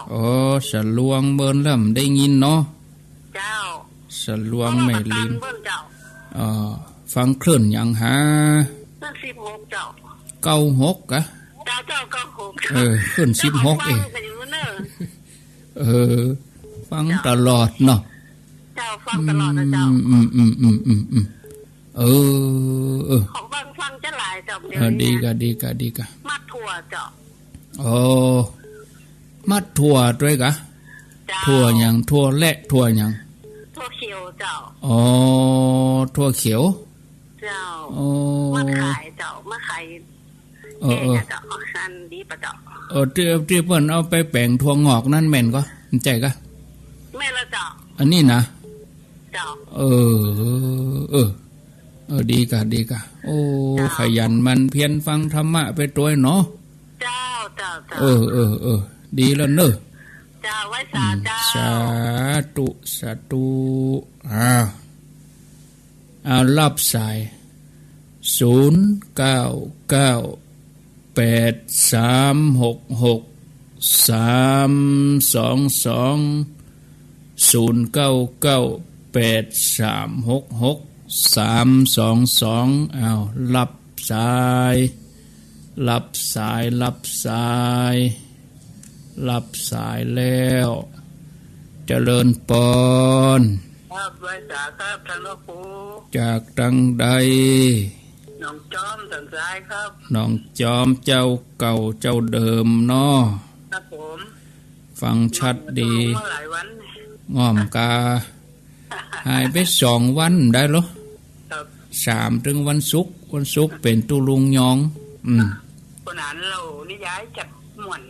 สลวงเบิ่นล่ำได้ยินเนาะเจ้าสลวงแม่ลินฟังคลื่นอย่างหา16เจ้า96กะเจ้า96คลื่น16เองฟังตลอดเนาะเจ้าฟังตลอดนะเจ้าของฟังจะหลายเจ้าเดี๋ยวดีกะมัดถั่วเจ้ามัดถั่วด้วยกะถั่วอย่างถั่วและถั่วอย่างถั่วเขียวเจ้าถั่วเขียวเจ้ามาขายเจ้ามาขายเจ้าคันดีปะเจ้าที่เพิ่นเอาไปแปลงถั่วงอกนั่นแม่นก็ใจกะแม่ละเจ้าอันนี้นะเจ้าดีกะโอ้ขยันมันเพียรฟังธรรมะไปตัวเนาะเจ้าดีแล้วเนอะเจ้าไว้สาเจ้าสาธุเอารับสาย0998366322เอารับสายแล้วเจริญปนครับไว้สาครับท่านครูจากดังใดน้องจอมสันสายครับน้องจอมเจ้าเก่าเจ้าเดิมเนาะครับผมฟังชัดดีง่อมกาหายไป2 วันได้หรอ3 ถึงวันศุกร์เป็นตุลุงยองปนานเรานิยายจัดหม่วน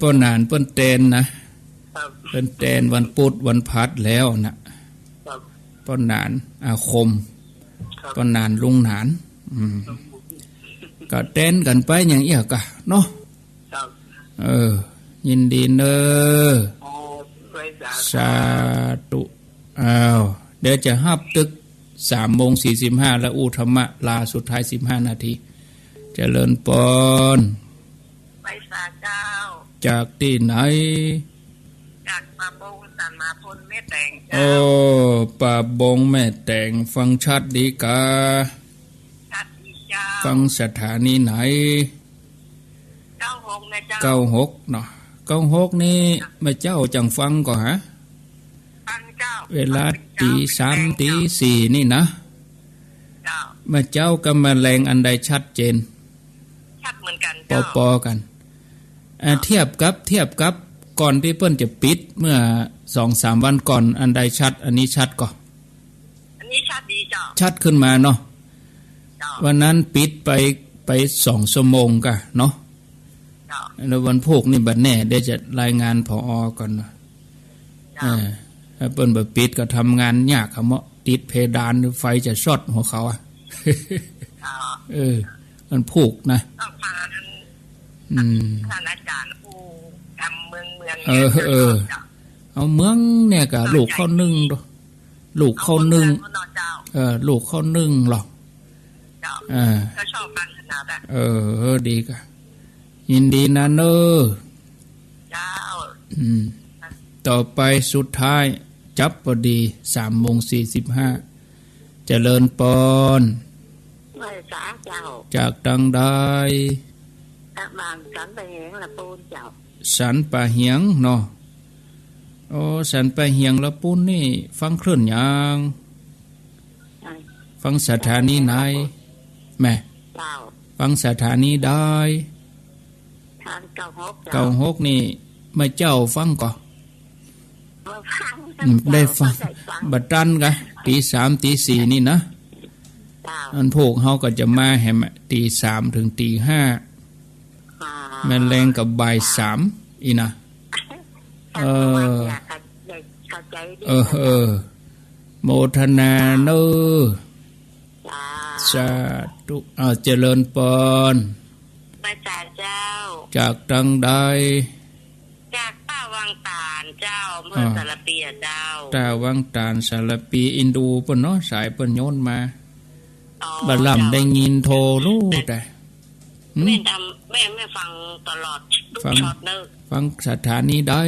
ปนานเปิ้นเตนนะเปิ้นเตนวันพุธวันพัดแล้วนะปนานอาคมปนานลุงหนานก็เต้นกันไปอย่างเอียกะเนาะยินดีเนอสาธุเดี๋ยวจะฮับตึก3:45แล้วอุธรรมะลาสุดท้าย15 นาทีเจริญปนไปสาเจ้าจากที่ไหนจากป่าบงสันมาพลแม่แตงเจ้าป่าบงแม่แตงฟังชัดดีกาฟังสถานีไหน96นะเจ้า96เนาะ96นี่แม่เจ้าจังฟังก่อฮะเวลาตี 3 ตี 4นี่นะแม่เจ้ากับแมลงอันใดชัดเจนชัดเหมือนกันเจ้าปอกันเทียบกับก่อนที่เปิ้นจะปิดเมื่อ 2-3 วันก่อนอันใดชัดอันนี้ชัดก่ออันนี้ชัดดีเจ้าชัดขึ้นมาเนาะวันนั้นปิดไป2 ชั่วโมงกะเนาะแล้ววันพุธนี่บัดแน่ได้จะรายงานผอ.ก่อนเนาะเปิ้นบ่ปิดก็ทำงานยากครับเมาะติดเพดานไฟจะช็อตหัวเขามันพุธนะท่านอาจารย์ผู้ทำเมืองเอาเมืองเนี่ยก็ลูกเข้านึ่งลูกเข้านึ่งลูกเข้านึ่งหรอกก็ชอบฟังขนาดดีกะยินดีนะเนอเจ้าต่อไปสุดท้ายจับพอดี3:45เจริญปนจากดังใดสันปะเหียงละปูนเจ้าสันปะเหียงเนาะสันปะเหียงละปูนนี่ฟังคลื่นยังฟังสถานีไหนแม่ฟังสถานีได้ทาง96นี่มาเจ้าฟังก่อได้ฟังบัดตันกะตี 3 ตี 4นี่นะอันพวกเฮาก็จะมาแหมตี 3 ถึงตี 5แม่นแรงกับบ่าย3อีนะโมทนาเนอสาธุเจริญปน มาจากเจ้าจากทางใดจากป้าวังตาลเจ้าเมื่อสารปีเจ้าตาวังตาลสารปีอินดูเปิ้นเนาะสายเปิ้นโยนมาบัดลำได้ยินโทรรู้แต่แม่ฟังตลอดทุกช็อตเนอะฟังสถานีได้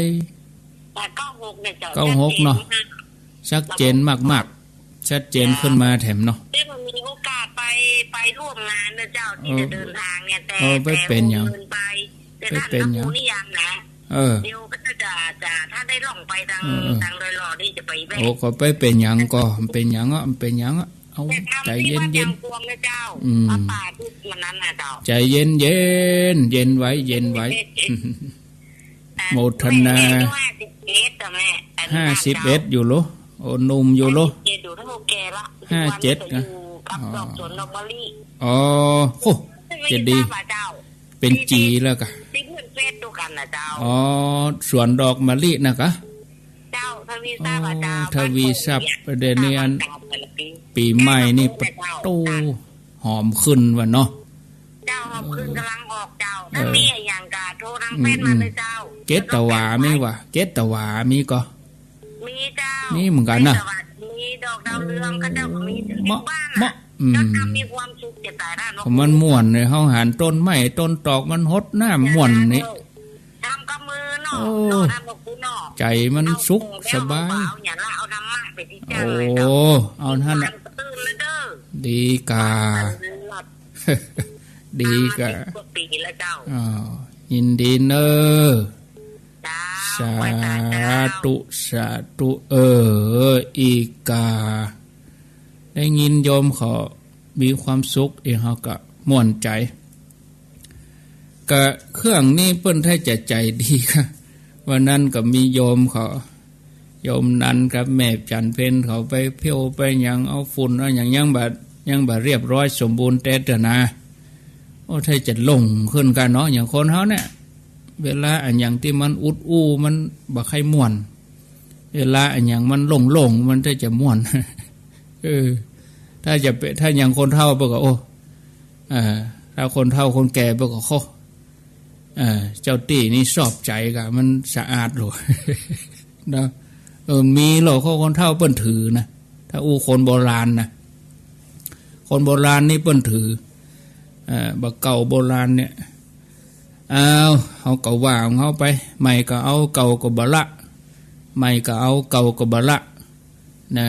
แต่96เนี่ยเจ้า96เนาะชัดเจนมากๆชัดเจนขึ้นมาแถมเนาะได้มันมีโอกาสไปร่วมงานนะเจ้าที่จะเดินทางเนี่ยแต่เป็นอย่างแต่ท่านนักมูนี่ยังนะเดี๋ยวก็จะถ้าได้ล่องไปทางโดยรอที่จะไปแว่ก็ไปเป็นอย่างก็เป็นอย่างอ่ะเป็นอย่างอ่ะเอาใจเย็นเย็นป่าทุกมันนั้นนะเจ้าใจเย็นเย็นเย็นไว้เย็นไว้โมทนา51อยู่โลโอ้นุ่มอยู่โล57นะอ๋อโอ้จะดีเป็นจีแล้วกะอ๋อสวนดอกมะลินะกะเจ้าทวีทรัพย์เจ้าทวีทรัพย์ประเด็นนี้อันปีใหม่นี่ประตูหอมขึ้นว่ะเนาะเจ้าหอมขึ้นกำลังออกเจ้าถ้ามีอย่างกะโทรทางแฟนมาเลยเจ้าเกตตะวามีวะเกตตะวามีก็มีเจ้ามีเหมือนกันนะมีดอกดาวเรืองก็เจ้ามีถึงบ้านนะก็ทำมีความสุขจะตายได้เนาะมันม่วนเลยเขาหันต้นไม้ต้นตอกมันฮดหน้าม่วนนี่ทำกับมือเนาะทำกับกูเนาะใจมันสุขสบายเอาน้ำมากไปที่เจ้าโอ้เอาท่านดีกาดีกายินดีเนอสาธุสาธุอีกาได้ยินโยมเขามีความสุขเองเขาก็ม่วนใจก็เครื่องนี้เปิ้นให้ใจดีค่ะวันนั้นก็มีโยมเขาโยมนั้นกับแม่จันเพ็ญเขาไปเพี้ยวไปยังเอาฝุ่นเอาอย่างยังแบบเรียบร้อยสมบูรณ์แต่นะโอ้ถ้าจะลงขึ้นกันเนาะอย่างคนเขาเนี่ยเวลาอันอย่างที่มันอุดอู้มันบ่ใครม่วนเวลาอันอย่างมันลงมันจะม่วนถ้าอย่างคนเฒ่าเปิก็โอ้ถ้าคนเฒ่าคนแก่เปิก็โคเจ้าตี้นี่ชอบใจกะมันสะอาดหรอนะมีหรอกคนเฒ่าเปิ้นถือนะถ้าอู้คนโบราณนะคนโบราณนี่เปิ้นถือบักเก่าโบราณเนี่ยเอาเก่าว่าของเขาไปใหม่ก็เอาเก่าก็บละใหม่ก็เอาเก่าก็บละนะ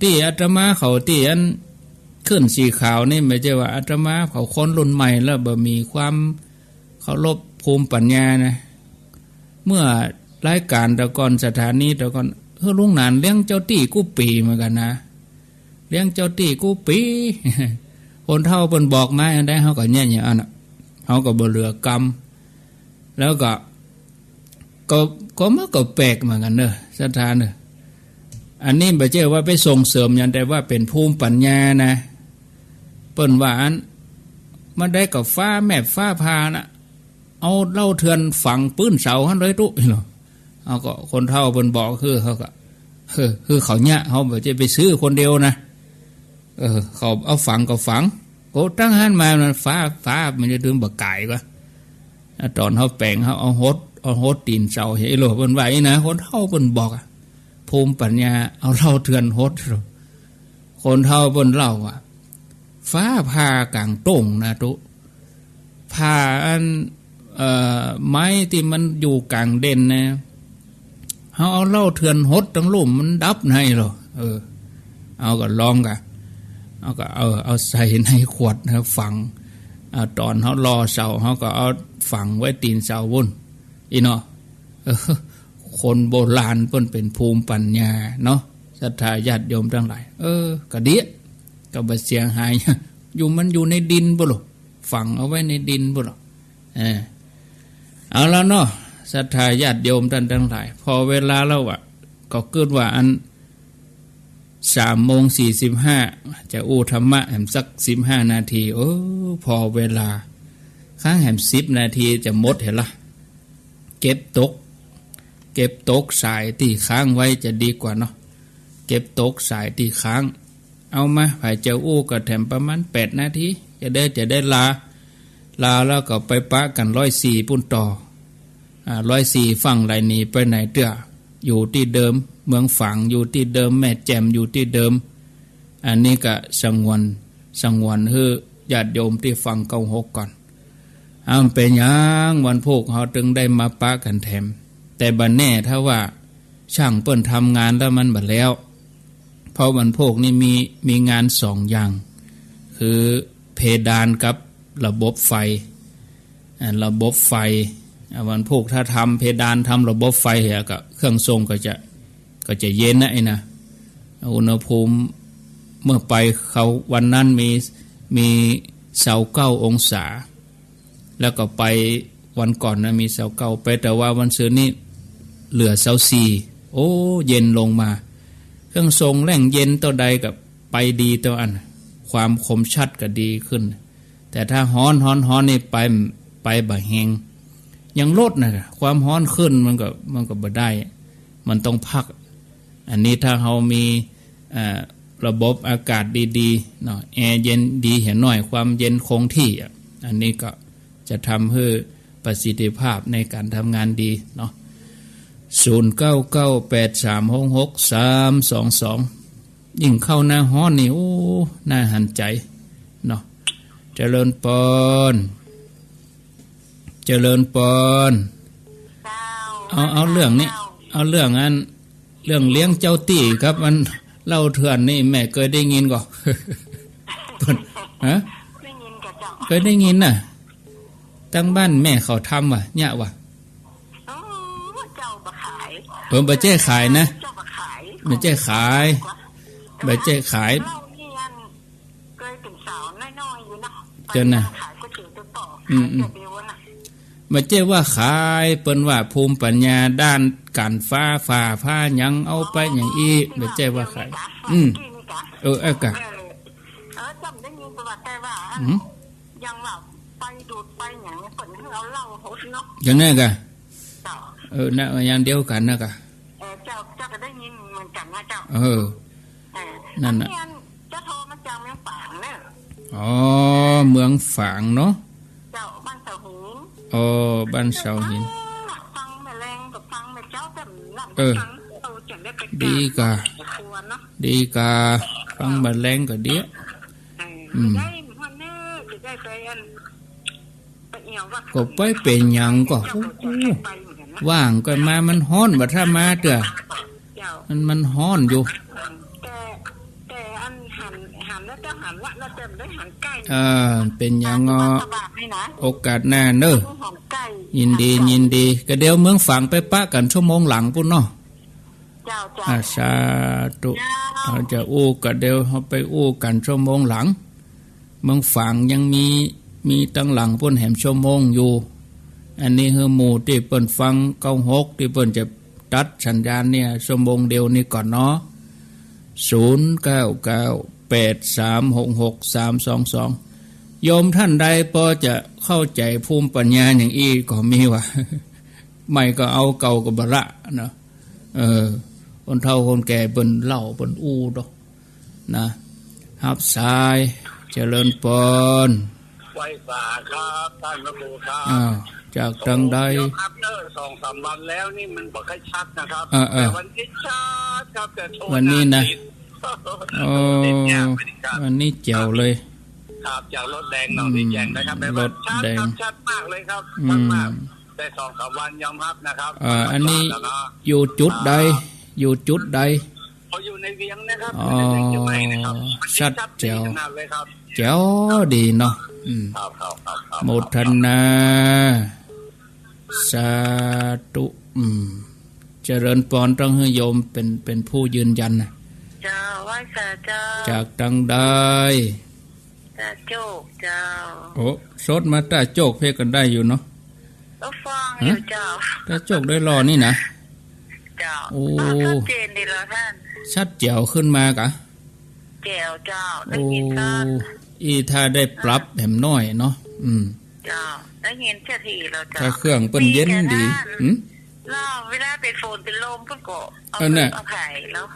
ที่อาตมาเขาที่อันขึ้นสีขาวนี่ไม่ใช่ว่าอาตมาเขาคนรุ่นใหม่แล้วบ่มีความเคารพภูมิปัญญานะเมื่อรายการตะกอนสถานีตะกอนลุงหนานเลี้ยงเจ้าตี้กู้ปีเหมือนกันนะเลี้ยงเจ้าตี้กู้ปีคนเฒ่าเพิ่นบอกมาอันใดเฮาก็แย่อย่างนั้นเฮาก็บ่เหลือกรรมแล้วก็มันก็แปลกเหมือนกันเด้อสถานเด้ออันนี้บ่ใช่ว่าไปส่งเสริมอย่างแต่ว่าเป็นภูมิปัญญานะเปิ้นว่าอันมันได้กับฟ้าแม่ฟ้าพานะเอาเล่าเถือนฝังปื้นเสาหั่นเลยตุเนาะเอาก็คนเฒ่าเพิ่นบอกคือเขาก็คือเขาเนี่ยเขาบ่จะไปซื้อคนเดียวนะเขาเอาฝังก็ฝังโอ้ตั้งหันมามันฟ้ามันจะดึงบ่ไก่กว่าตอนเขาแปลงเขาเอาโหดตีนเสาเฮ้ยโลเพิ่นไว้นะคนเฒ่าเพิ่นบอกภูมิปัญญาเอาเล่าเถือนโหดคนเฒ่าเพิ่นเล่าว่าฟ้าผ่ากลางต้งนะตุผ่าอันไม้ที่มันอยู่กลางเด่นนะเขาเอาเล่าเถือนโหดทั้งลุ่มมันดับให้หรอเอาก็ลองกันเอาก็เอาใส่ในขวดนะฝังตอนเขารอเสาเขาก็เอาฝังไว้ตีนเสาวุ่นอีเนาะคนโบราณเพิ่นเป็นภูมิปัญญาเนาะศรัทธาญาติโยมทั้งหลายก็เดียก็บ่เสียหายอยู่มันอยู่ในดินบ่หรอฝังเอาไว้ในดินบ่หรอเอาแล้วเนาะศรัทธาญาติโยมท่านทั้งหลายพอเวลาแล้วก็เกิดว่าอัน3:45จะอู้ธรรมะแห่มสัก15นาทีพอเวลาค้างแห่ม10นาทีจะหมดเห็นละเก็บตกสายที่ค้างไว้จะดีกว่าเนาะเก็บตกสายที่ค้างเอามาไผจะอู้ก็แถมประมาณ8นาทีจะได้ ลาแล้วก็ไปปะกัน104ปุ่นต่อ104ฝั่งไหลหนีไปไหนเตื้ออยู่ที่เดิมเมืองฝางอยู่ที่เดิมแม่แจ่มอยู่ที่เดิมอันนี้ก็สังวนให้ญาติโยมที่ฟัง96ก่อนเป็นหยังวันพวกเขาจึงได้มาปะกันแถมแต่บัดแน่ถ้าว่าช่างเปิ้นทำงานแล้วมันบัดแล้วเพราะวันพวกนี่มีงาน2อย่างคือเพดานกับระบบไฟวันพวกถ้าทำเพดานทำระบบไฟเหรอก็เครื่องทรงก็จะเย็นนะไอ้นะอุณหภูมิเมื่อไปเขาวันนั้นมี29องศาแล้วก็ไปวันก่อนนะมี29ไปแต่ว่าวันซื้อนี่เหลือ24โอ้เย็นลงมาเครื่องทรงแรงเย็นตัวใดกับไปดีตัวอันความคมชัดก็ดีขึ้นแต่ถ้าฮ้อนนี่ไปบ่แห้งยังลดนะความฮ้อนขึ้นมันก็บ่ได้มันต้องพักอันนี้ถ้าเรามีระบบอากาศดีๆเนาะแอร์เย็นดีเห็นหน่อยความเย็นคงที่อันนี้ก็จะทำให้ประสิทธิภาพในการทำงานดีเนาะ0998366322ยิ่งเข้าหน้าฮ้อนนี่โอ้น่าหันใจเนาะเจริญปอนเอาเรื่องนี้เอาเรื่องอันเรื่องเลี้ยงเจ้าตี้ครับมันเล่าเถื่อนนี่แม่เคยได้ยินก่อฮะเคยได้ยินน่ะตั้งบ้านแม่เขาทำว่ะเนี่ยว่ะบ่เจ้ขายนะบ่เจ้ขายเคยเป็นสาวน้อยๆอยู่นะจนน่ะบ่เจ้ว่าขายเปิ้นว่าภูมิปัญญาด้านการฟ้าผ้าหยังเอาไปอย่างอีบ่เจ้ว่าขายกะจำได้ยินประวัติแต่ว่ายังว่าไปดูดไปหยังเปิ้นให้เอาเหล้าโหดเนาะจังได๋กะน่ะอย่างเดียวกันนะกะเจ้าก็ได้ยินเหมือนกันนะเจ้านั่นน่ะเจ้าโทรมาจากเมืองฝางเด้อเมืองฝางเนาะเจ้าบ้านเสาหินบ้านเสาหินฟังแมลงกับฟังแม่เจ้าแต่หลังฟังจังได้ไปดีกะฟังแมลงก็ดีได้มันเด้อสิได้ไปอันไปเอียวว่าก็ไปเป็นหยังก็ว่างก็มามันฮ้อนบ่ถ้ามาเด้อมันฮ้อนอยู่แต่อันหันแล้วจะหันละแล้วจะได้หันใกล้เป็นหยังโอกาสหน้าเด้อยินดีก็เดี๋ยวเมืองฝางไปปะกันชั่วโมงหลังพุ่นเนาะสาธุเราจะก็เดี๋ยวเฮาไปกันชั่วโมงหลังเมืองฝางยังมีตั้งหลังพุ่นแหมชั่วโมงอยู่อันนี้คือหมู่ที่เปิ้นฟัง96ที่เปิ้นจะตัดสัญญาณเนี่ยชั่วโมงเดียวนี้ก่อนเนาะ0998366322โยมท่านใดพอจะเข้าใจภูมิปัญญาอย่างอีก็มีว่าไม่ก็เอาเก่าก็บ่ละเนาะคนเฒ่าคนแก่เปิ้นเล่าเปิ้นดอกนะฮับสายเจริญปอนไว้สาครับท่านพระครูครับจากทางใดครับ2-3 วันแล้วนี่มันบ่ค่อยชัดนะครับแต่วันนี้ชัดครับแต่โทรวันนี้นะวันนี้แจ๋วเลยครับจากรถแดงหนองดีแจงนะครับรถแดงชัดมากเลยครับมากแต่ 2-3 วันยอมรับนะครับอันนี้อยู่จุดใดเขาอยู่ในเวียงนะครับชัดแจ๋วดีเนาะโมทนาสาธุเจริญปอนต้องให้โยมเป็นผู้ยืนยันนะเจ้าว่าเจ้าจากดังได้ตาโจกเจ้าสดมาตาโจกเพกันได้อยู่เนาะก็ฟังอยู่เจ้าตาโจกได้รอนี่นะเจ้าชัดเจนดีแล้วท่านชัดแจ๋วขึ้นมากะแจ๋วเจ้าได้ยินท่านถ้าได้ปรับแหมน้อยเนาะเจ้าได้ยินเสียทีแล้วเจ้าถ้าเครื่องเปิ้นเย็นดีเวลาเป็นฝนเป็นลมเพิ่นก็เอาไข่แล้ว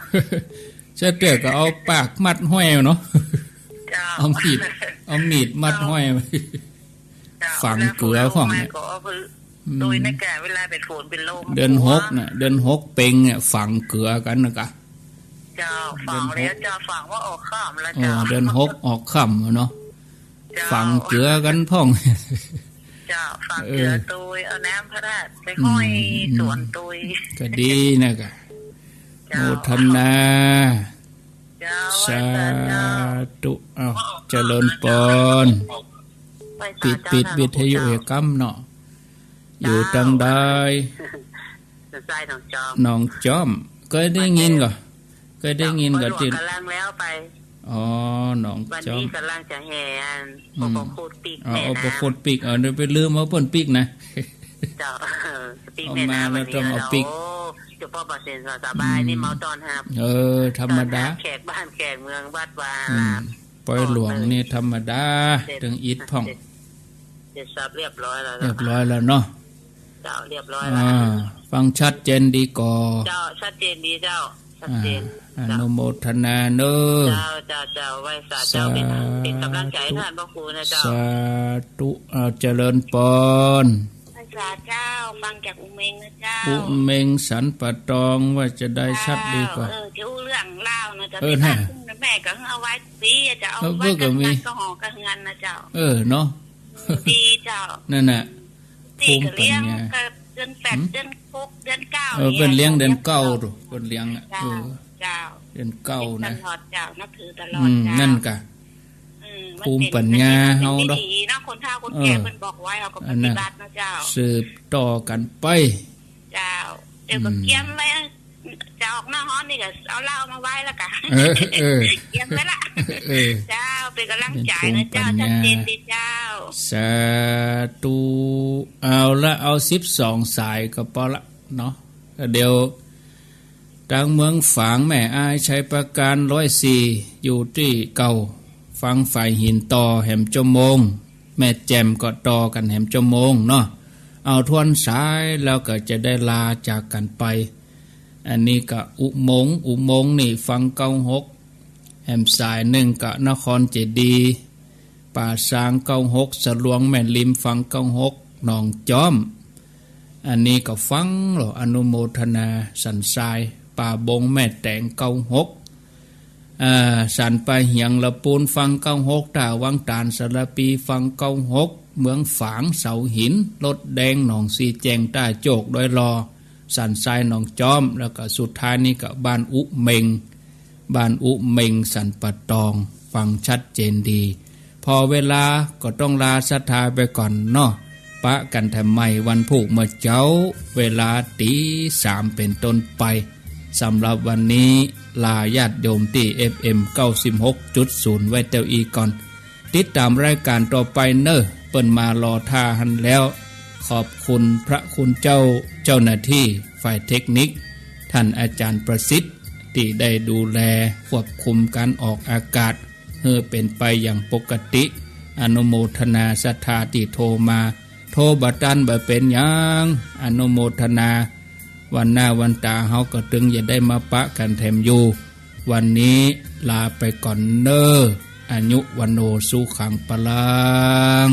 เจ้าเต๋อก็เอาปากมัดห้อยเนาะเอามีดมัดห้อย ฝังเกลือของเนี่ยโดยในแก่เวลาเป็นฝนเป็นลมเดือน6เนี่ยเดือน6เป่งเนี่ยฝังเกลือกันนะกะเจ้าฝังแล้วเจ้าฝังว่าออกข้ามแล้วเจ้าเดือน6ออกค่ำเนาะฝังเกลือกันพ่องเจ้าฝังเกลือตุยเอาน้ำพระราชไปห้อยสวนตุยก็ดีนะกะโมทนาสาธุเอาเจริญปอนปิดวิทยุเอกรรมเนาะอยู่จังได้น้องจอมเคยได้ยินก่อเคยได้ยินก่อที่กำลังแล้วไปอ๋อน้องจอมวันนี้กำลังจะแห่อุปโคตปีกเนี่ยนะอุปโคตปีกเดี๋ยวไปลืมเอาเปิ้นปีกนะเจ้าปีกเนี่ยนะวันนี้เราจะพ่อประเสริฐสบายนี่เมาตอนครับธรรมดาแขกบ้านแขกเมืองวัดวาปล่อยหลวงนี่ธรรมดาถึงอิฐพ่องเสร็จสับเรียบร้อยแล้วเนาะเจ้าเรียบร้อยแล้วฟังชัดเจนดีก่อเจ้าชัดเจนดีเจ้าชัดเจนอนุโมทนาเนอเจ้าไว้สาเจ้าเป็นกำลังใจท่านพระครูนะเจ้าสาธุเจริญปอนสาเจ้าฟังจากอุเมงนะเจ้าอุเมงสันปะตองว่าจะได้ชัดดีกว่าจะอู้เรื่องเล่านะจะเป็นแม่ก็เอาไว้ปีจะเอาไว้กันก็ห่อกันเงินนะเจ้าเนาะดีเจ้านั่นน่ะภูมิปัญญาเดือน8เดือน6เดือน9เป็นเลี้ยงเดือน9ดูเป็นเลี้ยงเจ้าเดือน9นะตลอดเจ้านับถือตลอดเจ้านั่นกะภูมิปัญญาเฮาดอกนะคนเฒ่าคนแก่เพิ่นบอกไว้เฮาก็ปฏิบัตินะเจ้าสืบต่อกันไปเจ้าเดี๋ยวก็เกียมไว้จะออกหน้าฮ้อนนี่ก็เอาเหล้ามาไว้แล้วกะเกียมไว้ละเจ้าเป็นกำลังใจนะเจ้าชัดเจนดีเจ้าสาธุเอาละเอา12สายก็พอละเนาะเดี๋ยวทางเมืองฝางแม่อายใช้ประการ104อยู่ที่เก่าฟังฝ่ายหินต่อแหมจมงแม่แจ่มก็ต่อกันแหมจมงเนาะเอาทวนสายแล้วก็จะได้ลาจากกันไปอันนี้ก็อุโมงค์นี่ฟัง96แหมสาย1ก็นครเจดีย์ป่าสาง96สลวงแม่ริมฟัง96หนองจอมอันนี้ก็ฟังหรออนุโมทนาสันทรายป่าบงแม่แตง96สันไปเหียงละปูนฟัง96ตาวังตาลสระปีฟัง96เมืองฝางเสาหินรถแดงหนองสีแจงใต้โจกโดยรอสันทรายหนองจอมแล้วก็สุดท้ายนี่ก็บ้านอุเมงสันปะตองฟังชัดเจนดีพอเวลาก็ต้องลาศรัทธาไปก่อนเนาะปะกันทำไมวันพุธเมื่อเจ้าเวลาตี 3เป็นต้นไปสำหรับวันนี้ลาญาติโยมที่ FM 96.0 ไว้เต้าอีก่อนติดตามรายการต่อไปเนอะเปิ้นมารอท่าหันแล้วขอบคุณพระคุณเจ้าหน้าที่ฝ่ายเทคนิคท่านอาจารย์ประสิทธิ์ที่ได้ดูแลควบคุมการออกอากาศเพื่อเป็นไปอย่างปกติอนุโมทนาศรัทธาที่โทรมาโทรบัดตันบ่เป็นหยังอนุโมทนาวันหน้าวันตาเฮาก็ตึงอย่าได้มาปะกันแถมอยู่วันนี้ลาไปก่อนเด้ออายุวันโนสุขังปะลัง